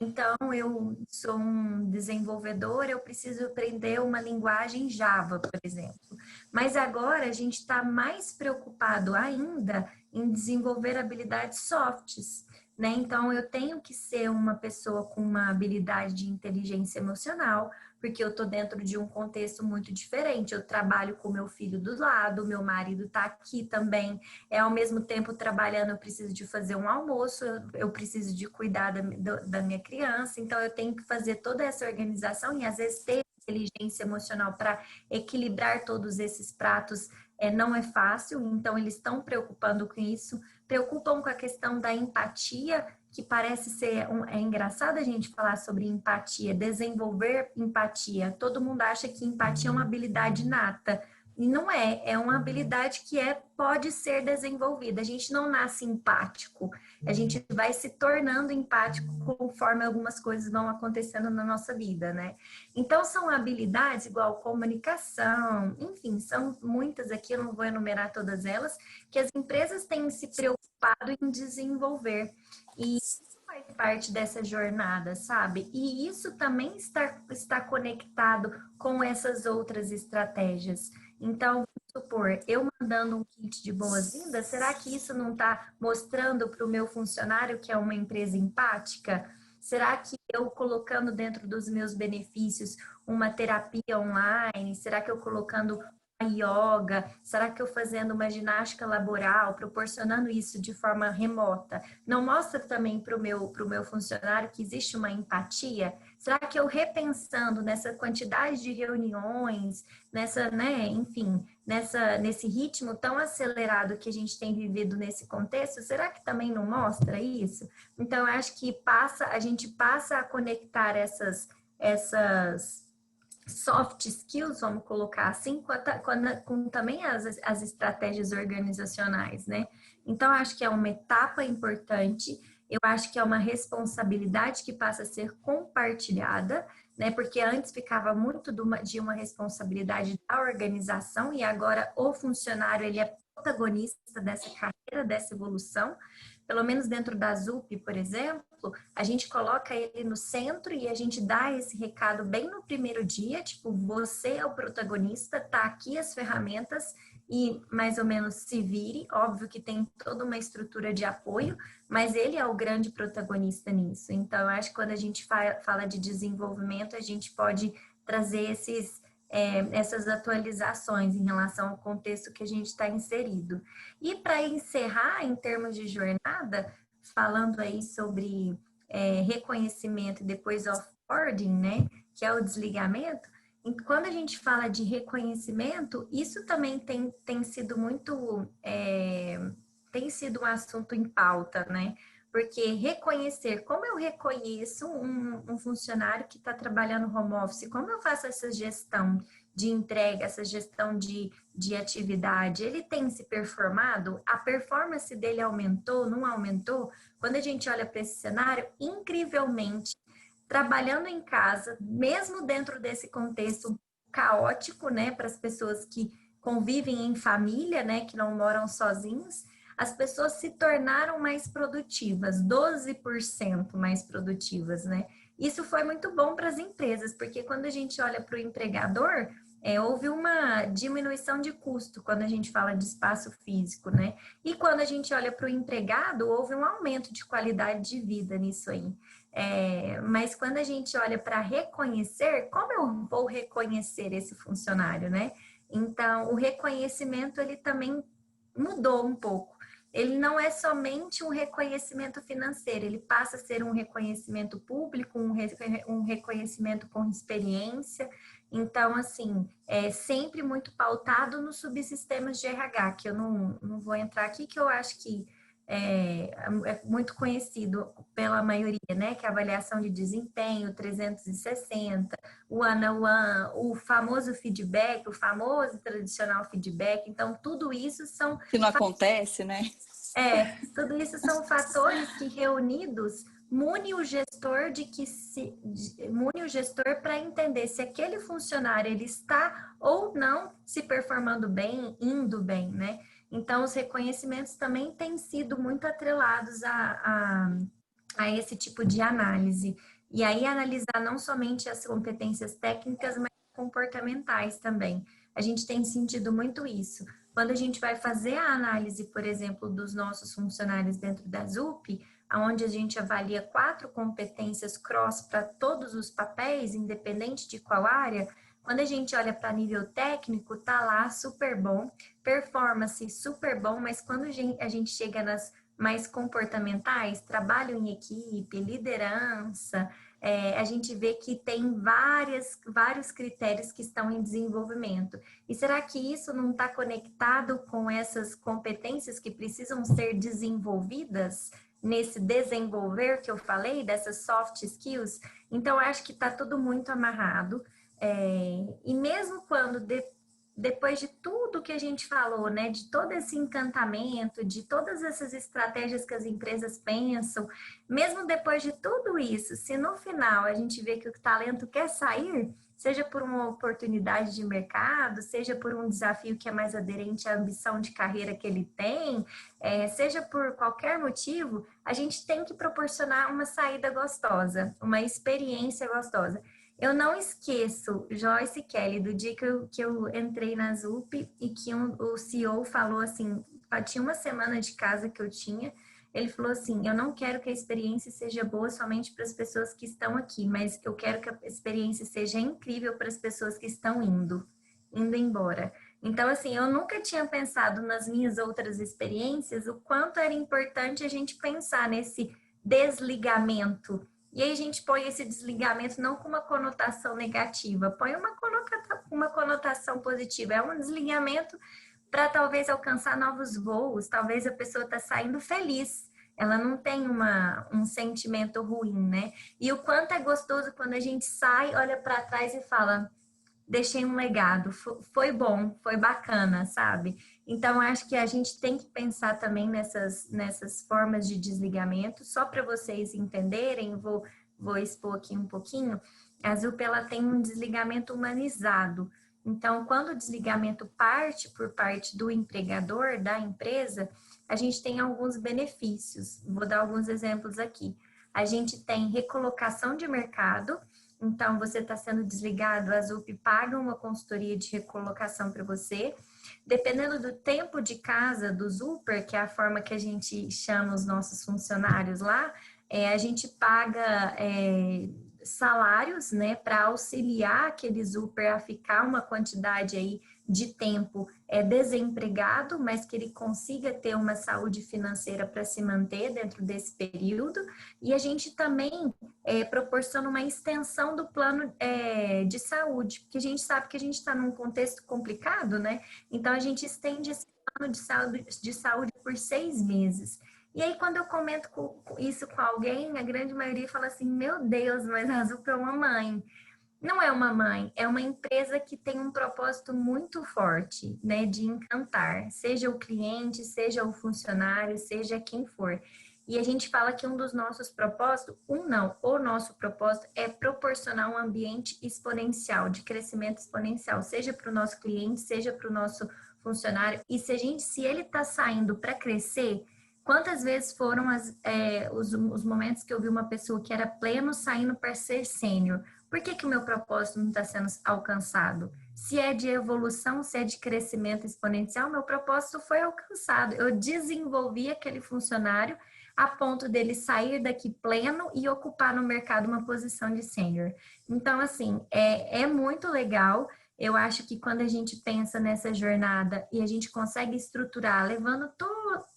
Então, eu sou um desenvolvedor, eu preciso aprender uma linguagem Java, por exemplo. Mas agora a gente está mais preocupado ainda em desenvolver habilidades softs, né? Então, eu tenho que ser uma pessoa com uma habilidade de inteligência emocional, porque eu estou dentro de um contexto muito diferente. Eu trabalho com meu filho do lado, meu marido está aqui também. Ao mesmo tempo trabalhando, eu preciso de fazer um almoço, eu preciso de cuidar da minha criança. Então, eu tenho que fazer toda essa organização e às vezes ter inteligência emocional para equilibrar todos esses pratos não é fácil. Então, eles estão preocupando com isso. Preocupam com a questão da empatia, que parece ser... É engraçado a gente falar sobre empatia, desenvolver empatia. Todo mundo acha que empatia é uma habilidade inata. E não é uma habilidade que pode ser desenvolvida. A gente não nasce empático, a gente vai se tornando empático conforme algumas coisas vão acontecendo na nossa vida, né? Então, são habilidades igual comunicação, enfim, são muitas aqui, eu não vou enumerar todas elas, que as empresas têm se preocupado em desenvolver. E isso faz parte dessa jornada, sabe? E isso também está conectado com essas outras estratégias. Então, vamos supor, eu mandando um kit de boas-vindas, será que isso não está mostrando para o meu funcionário que é uma empresa empática? Será que eu colocando dentro dos meus benefícios uma terapia online? Será que eu colocando uma yoga? Será que eu fazendo uma ginástica laboral, proporcionando isso de forma remota? Não mostra também para o meu funcionário que existe uma empatia? Será que eu repensando nessa quantidade de reuniões, nesse ritmo tão acelerado que a gente tem vivido nesse contexto, será que também não mostra isso? Então, eu acho que a gente passa a conectar essas soft skills, vamos colocar assim, com também as estratégias organizacionais, né? Então, acho que é uma etapa importante. Eu acho que é uma responsabilidade que passa a ser compartilhada, né? Porque antes ficava muito de uma responsabilidade da organização e agora o funcionário, ele é protagonista dessa carreira, dessa evolução. Pelo menos dentro da ZUP, por exemplo, a gente coloca ele no centro e a gente dá esse recado bem no primeiro dia, tipo, você é o protagonista, tá aqui as ferramentas e mais ou menos se vire. Óbvio que tem toda uma estrutura de apoio, mas ele é o grande protagonista nisso. Então, eu acho que quando a gente fala de desenvolvimento, a gente pode trazer essas atualizações em relação ao contexto que a gente está inserido. E para encerrar, em termos de jornada, falando aí sobre reconhecimento e depois offboarding, né, que é o desligamento, quando a gente fala de reconhecimento, isso também tem sido muito, tem sido um assunto em pauta, né? Porque reconhecer, como eu reconheço um funcionário que está trabalhando home office, como eu faço essa gestão de entrega, essa gestão de atividade, ele tem se performado? A performance dele aumentou, não aumentou? Quando a gente olha para esse cenário, incrivelmente, trabalhando em casa, mesmo dentro desse contexto caótico, né, para as pessoas que convivem em família, né, que não moram sozinhos, as pessoas se tornaram mais produtivas, 12% mais produtivas, né? Isso foi muito bom para as empresas, porque quando a gente olha para o empregador, houve uma diminuição de custo quando a gente fala de espaço físico, né? E quando a gente olha para o empregado, houve um aumento de qualidade de vida nisso aí. Mas quando a gente olha para reconhecer, como eu vou reconhecer esse funcionário, né? Então, o reconhecimento, ele também mudou um pouco. Ele não é somente um reconhecimento financeiro, ele passa a ser um reconhecimento público, um reconhecimento com experiência. Então, assim, é sempre muito pautado nos subsistemas de RH, que eu não vou entrar aqui, que eu acho que é muito conhecido pela maioria, né? Que é a avaliação de desempenho, 360, o one-on-one, o famoso feedback, o famoso tradicional feedback. Então, tudo isso são... Que não acontece, né? Tudo isso são fatores que reunidos mune o gestor para entender se aquele funcionário ele está ou não se performando bem, indo bem, né? Então, os reconhecimentos também têm sido muito atrelados a esse tipo de análise. E aí, analisar não somente as competências técnicas, mas comportamentais também. A gente tem sentido muito isso. Quando a gente vai fazer a análise, por exemplo, dos nossos funcionários dentro da ZUP, onde a gente avalia 4 competências cross para todos os papéis, independente de qual área, quando a gente olha para nível técnico, tá lá super bom, performance super bom, mas quando a gente chega nas mais comportamentais, trabalho em equipe, liderança, a gente vê que tem vários critérios que estão em desenvolvimento. E será que isso não está conectado com essas competências que precisam ser desenvolvidas nesse desenvolver que eu falei, dessas soft skills? Então, eu acho que está tudo muito amarrado. E mesmo quando depois de tudo que a gente falou, né, de todo esse encantamento, de todas essas estratégias que as empresas pensam, mesmo depois de tudo isso, se no final a gente vê que o talento quer sair, seja por uma oportunidade de mercado, seja por um desafio que é mais aderente à ambição de carreira que ele tem, seja por qualquer motivo, a gente tem que proporcionar uma saída gostosa, uma experiência gostosa. Eu não esqueço, Joyce e Kelly, do dia que eu entrei na ZUP e que o CEO falou assim, tinha uma semana de casa que eu tinha, ele falou assim, eu não quero que a experiência seja boa somente para as pessoas que estão aqui, mas eu quero que a experiência seja incrível para as pessoas que estão indo embora. Então, assim, eu nunca tinha pensado nas minhas outras experiências, o quanto era importante a gente pensar nesse desligamento. E aí a gente põe esse desligamento não com uma conotação negativa, põe uma conotação positiva. É um desligamento para talvez alcançar novos voos, talvez a pessoa está saindo feliz, ela não tem um sentimento ruim, né? E o quanto é gostoso quando a gente sai, olha para trás e fala, deixei um legado, foi bom, foi bacana, sabe? Então, acho que a gente tem que pensar também nessas formas de desligamento. Só para vocês entenderem, vou expor aqui um pouquinho. A ZUP, ela tem um desligamento humanizado. Então, quando o desligamento parte por parte do empregador, da empresa, a gente tem alguns benefícios. Vou dar alguns exemplos aqui. A gente tem recolocação de mercado. então você está sendo desligado, a ZUP paga uma consultoria de recolocação para você. Dependendo do tempo de casa do Zuper, que é a forma que a gente chama os nossos funcionários lá, a gente paga salários, né, para auxiliar aquele Zuper a ficar uma quantidade aí de tempo desempregado, mas que ele consiga ter uma saúde financeira para se manter dentro desse período. E a gente também proporciona uma extensão do plano de saúde, porque a gente sabe que a gente está num contexto complicado, né? Então, a gente estende esse plano de saúde por 6 meses. E aí, quando eu comento isso com alguém, a grande maioria fala assim, meu Deus, mas a ZUP é uma mãe. Não é uma mãe, é uma empresa que tem um propósito muito forte, né, de encantar, seja o cliente, seja o funcionário, seja quem for. E a gente fala que um dos nossos propósitos, o nosso propósito é proporcionar um ambiente exponencial, de crescimento exponencial, seja para o nosso cliente, seja para o nosso funcionário. E se ele está saindo para crescer, quantas vezes foram os momentos que eu vi uma pessoa que era pleno saindo para ser sênior? Por que o meu propósito não está sendo alcançado? Se é de evolução, se é de crescimento exponencial, meu propósito foi alcançado. Eu desenvolvi aquele funcionário a ponto dele sair daqui pleno e ocupar no mercado uma posição de sênior. Então, assim, é muito legal. Eu acho que quando a gente pensa nessa jornada e a gente consegue estruturar, levando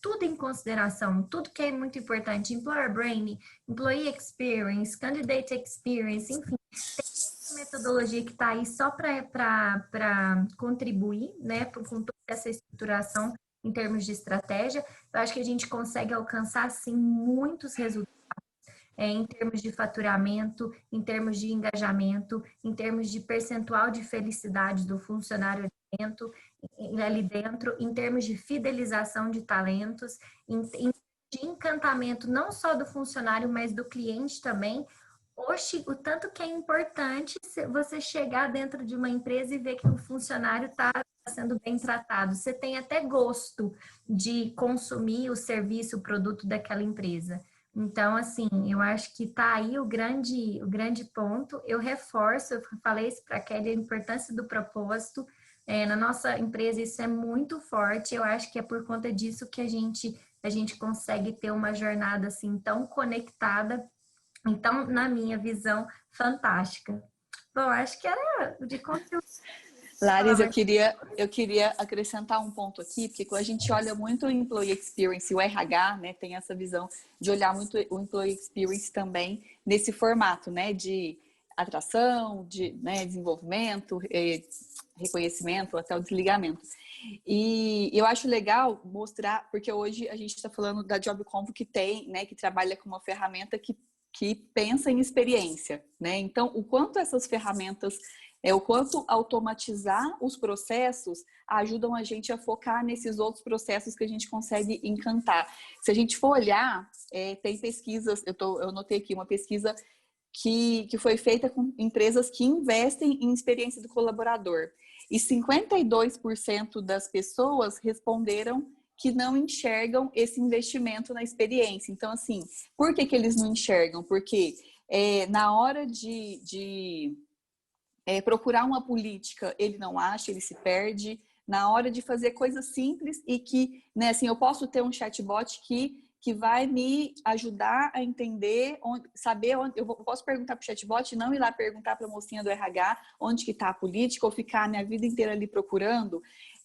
tudo em consideração, tudo que é muito importante, Employer Branding, Employee Experience, Candidate Experience, enfim, tem uma metodologia que está aí só para contribuir, né, com toda essa estruturação em termos de estratégia. Eu acho que a gente consegue alcançar, sim, muitos resultados. Em termos de faturamento, em termos de engajamento, em termos de percentual de felicidade do funcionário ali dentro, em termos de fidelização de talentos, de encantamento não só do funcionário, mas do cliente também. Oxe, o tanto que é importante você chegar dentro de uma empresa e ver que o funcionário está sendo bem tratado. Você tem até gosto de consumir o serviço, o produto daquela empresa. Então, assim, eu acho que está aí o grande ponto. Eu reforço, eu falei isso para a Kelly, a importância do propósito. Na nossa empresa isso é muito forte. Eu acho que é por conta disso que a gente consegue ter uma jornada assim tão conectada. Então, na minha visão, fantástica. Bom, acho que era de conteúdo. Laris, eu queria acrescentar um ponto aqui, porque quando a gente olha muito o Employee Experience, o RH, né, tem essa visão de olhar muito o Employee Experience também nesse formato, né, de atração, de desenvolvimento, reconhecimento, até o desligamento. E eu acho legal mostrar, porque hoje a gente está falando da JobConvo que tem, né, que trabalha com uma ferramenta que pensa em experiência, né? Então, o quanto essas ferramentas, o quanto automatizar os processos ajudam a gente a focar nesses outros processos que a gente consegue encantar. Se a gente for olhar, tem pesquisas, eu notei aqui uma pesquisa que foi feita com empresas que investem em experiência do colaborador. E 52% das pessoas responderam que não enxergam esse investimento na experiência. Então, assim, por que eles não enxergam? Porque na hora de procurar uma política, ele não acha, ele se perde. Na hora de fazer coisas simples e que, né, assim, eu posso ter um chatbot que vai me ajudar a entender, saber onde... Eu posso perguntar para o chatbot, não ir lá perguntar para a mocinha do RH onde que está a política ou ficar a minha vida inteira ali procurando.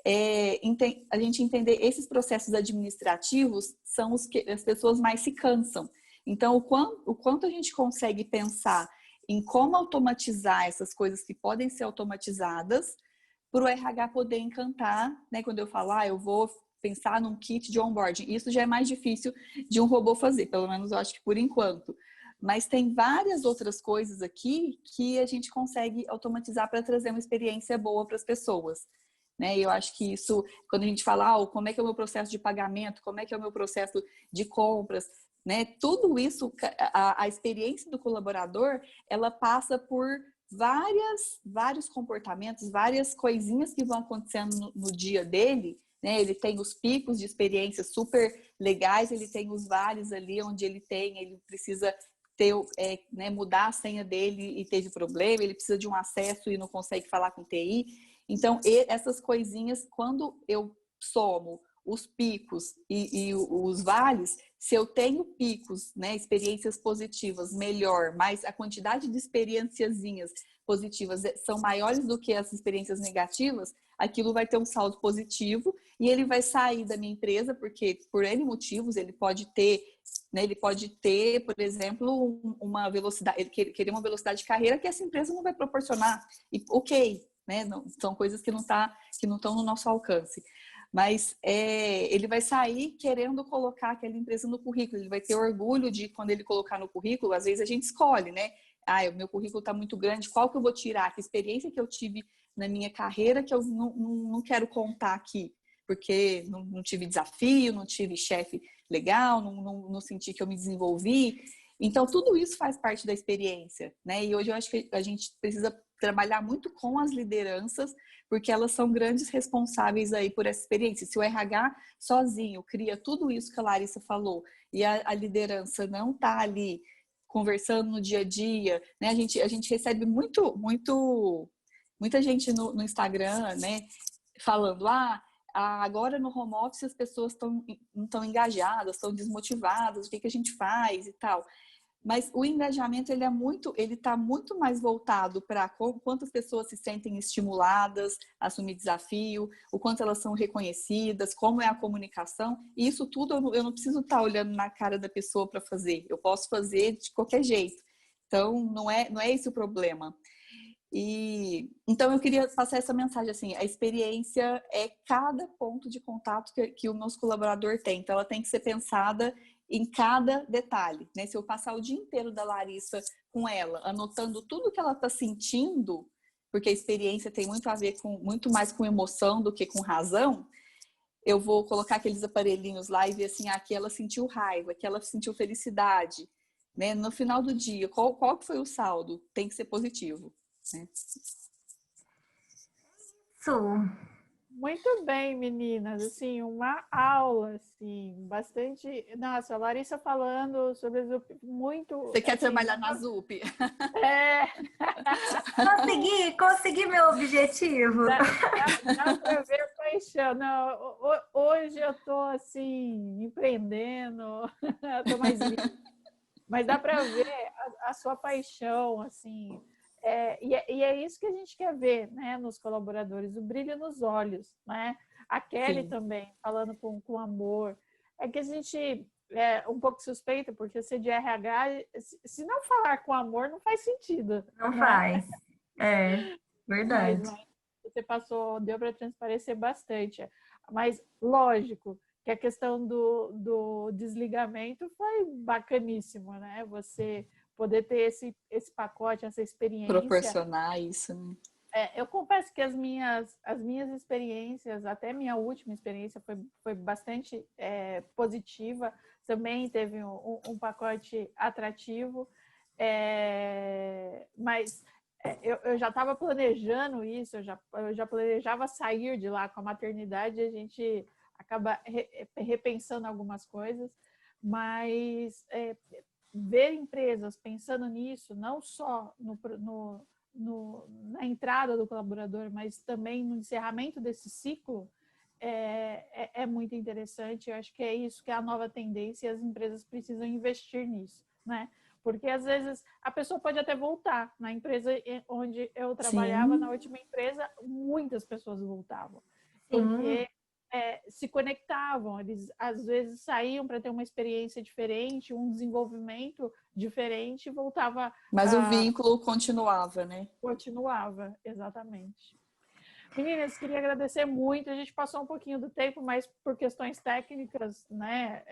A gente entender esses processos administrativos são os que as pessoas mais se cansam. Então, o quanto a gente consegue pensar em como automatizar essas coisas que podem ser automatizadas para o RH poder encantar, né? Quando eu falo, eu vou pensar num kit de onboarding, isso já é mais difícil de um robô fazer, pelo menos eu acho que por enquanto. Mas tem várias outras coisas aqui que a gente consegue automatizar para trazer uma experiência boa para as pessoas. Né? E eu acho que isso, quando a gente fala, como é que é o meu processo de pagamento, como é que é o meu processo de compras, né? Tudo isso, a experiência do colaborador, ela passa por vários comportamentos, várias coisinhas que vão acontecendo no dia dele, né? Ele tem os picos de experiências super legais, ele tem os vales ali onde ele precisa né, mudar a senha dele e teve problema, ele precisa de um acesso e não consegue falar com TI. Então, essas coisinhas, quando eu somo os picos e os vales, se eu tenho picos, né, experiências positivas, melhor, mas a quantidade de experienciazinhas positivas são maiores do que as experiências negativas, aquilo vai ter um saldo positivo e ele vai sair da minha empresa, porque por N motivos ele pode ter, né, por exemplo, uma velocidade, ele querer uma velocidade de carreira que essa empresa não vai proporcionar. E ok, né, não, são coisas que não estão no nosso alcance. Mas ele vai sair querendo colocar aquela empresa no currículo. Ele vai ter orgulho de, quando ele colocar no currículo, às vezes a gente escolhe, né? O meu currículo está muito grande, qual que eu vou tirar? Que experiência que eu tive na minha carreira que eu não quero contar aqui? Porque não tive desafio, não tive chefe legal, não senti que eu me desenvolvi. Então, tudo isso faz parte da experiência, né? E hoje eu acho que a gente precisa trabalhar muito com as lideranças, porque elas são grandes responsáveis aí por essa experiência. Se o RH sozinho cria tudo isso que a Larissa falou e a liderança não está ali conversando no dia a dia, né? A gente recebe muita gente no Instagram, né? Falando, agora no home office as pessoas não estão engajadas, estão desmotivadas, o que a gente faz e tal. Mas o engajamento, ele está muito mais voltado para quantas pessoas se sentem estimuladas a assumir desafio, o quanto elas são reconhecidas, como é a comunicação. E isso tudo eu não preciso estar olhando na cara da pessoa para fazer. Eu posso fazer de qualquer jeito. Então, não é esse o problema. Então, eu queria passar essa mensagem assim, a experiência é cada ponto de contato que o nosso colaborador tem. Então, ela tem que ser pensada em cada detalhe, né? Se eu passar o dia inteiro da Larissa com ela, anotando tudo que ela está sentindo, porque a experiência tem muito mais com emoção do que com razão, eu vou colocar aqueles aparelhinhos lá e ver assim, aqui ela sentiu raiva, aqui ela sentiu felicidade, né? No final do dia, qual que foi o saldo? Tem que ser positivo, né? Muito bem, meninas. Assim, uma aula, assim, bastante. Nossa, a Larissa falando sobre a ZUP, muito. Você quer trabalhar na ZUP? É. Consegui meu objetivo. Dá para ver a paixão. Não, hoje eu tô assim, empreendendo, tô mais livre. Mas dá para ver a sua paixão, assim. E é isso que a gente quer ver, né, nos colaboradores, o brilho nos olhos, né? A Kelly Sim. também, falando com amor. É que a gente é um pouco suspeita, porque você de RH, se não falar com amor, não faz sentido. Não faz. Verdade. Mas você deu para transparecer bastante. Mas, lógico, que a questão do desligamento foi bacaníssimo, né? Você poder ter esse pacote, essa experiência. Proporcionar isso, né? Eu confesso que as minhas experiências, até minha última experiência, foi bastante positiva. Também teve um pacote atrativo, mas eu já estava planejando isso, eu já planejava sair de lá com a maternidade, a gente acaba repensando algumas coisas, mas ver empresas pensando nisso, não só na entrada do colaborador, mas também no encerramento desse ciclo, é muito interessante. Eu acho que é isso que é a nova tendência e as empresas precisam investir nisso, né? Porque, às vezes, a pessoa pode até voltar. Na empresa onde eu trabalhava, Sim. Na última empresa, muitas pessoas voltavam. Porque se conectavam, eles às vezes saíam para ter uma experiência diferente, um desenvolvimento diferente e voltava. Mas o vínculo continuava, né? Continuava, exatamente. Meninas, queria agradecer muito. A gente passou um pouquinho do tempo, mas por questões técnicas, né?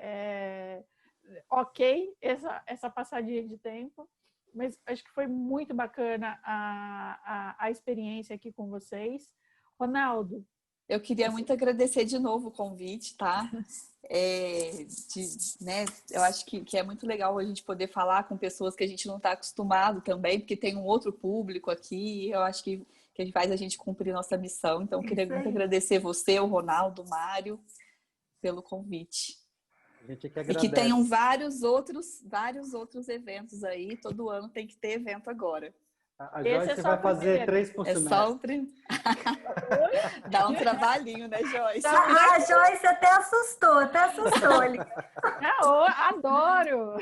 Ok, essa passadinha de tempo. Mas acho que foi muito bacana a experiência aqui com vocês. Ronaldo, eu queria muito agradecer de novo o convite, tá? Né, eu acho que é muito legal a gente poder falar com pessoas que a gente não está acostumado também, porque tem um outro público aqui, eu acho que faz a gente cumprir nossa missão. Então, eu queria muito agradecer você, o Ronaldo, o Mário, pelo convite. A gente que E agradece. que tenham vários outros eventos aí. Todo ano tem que ter evento agora. A Joyce vai fazer 3 por semestre. Só o primeiro. Dá um trabalhinho, né, Joyce? A Joyce até assustou ali. Adoro!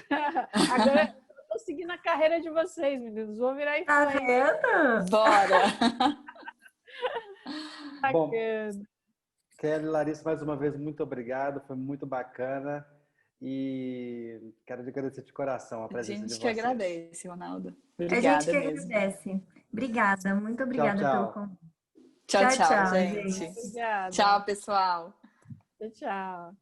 Agora eu tô seguindo a carreira de vocês, meninos. Vou virar influencer. Tá vendo? Bora! Bom, Kelly, Larissa, mais uma vez, muito obrigado. Foi muito bacana. E quero agradecer de coração a presença de vocês. A gente que agradece, Ronaldo. Obrigada. A gente que agradece. Obrigada, muito obrigada pelo convite. Tchau, Tchau, gente. Obrigada. Tchau, pessoal. Tchau.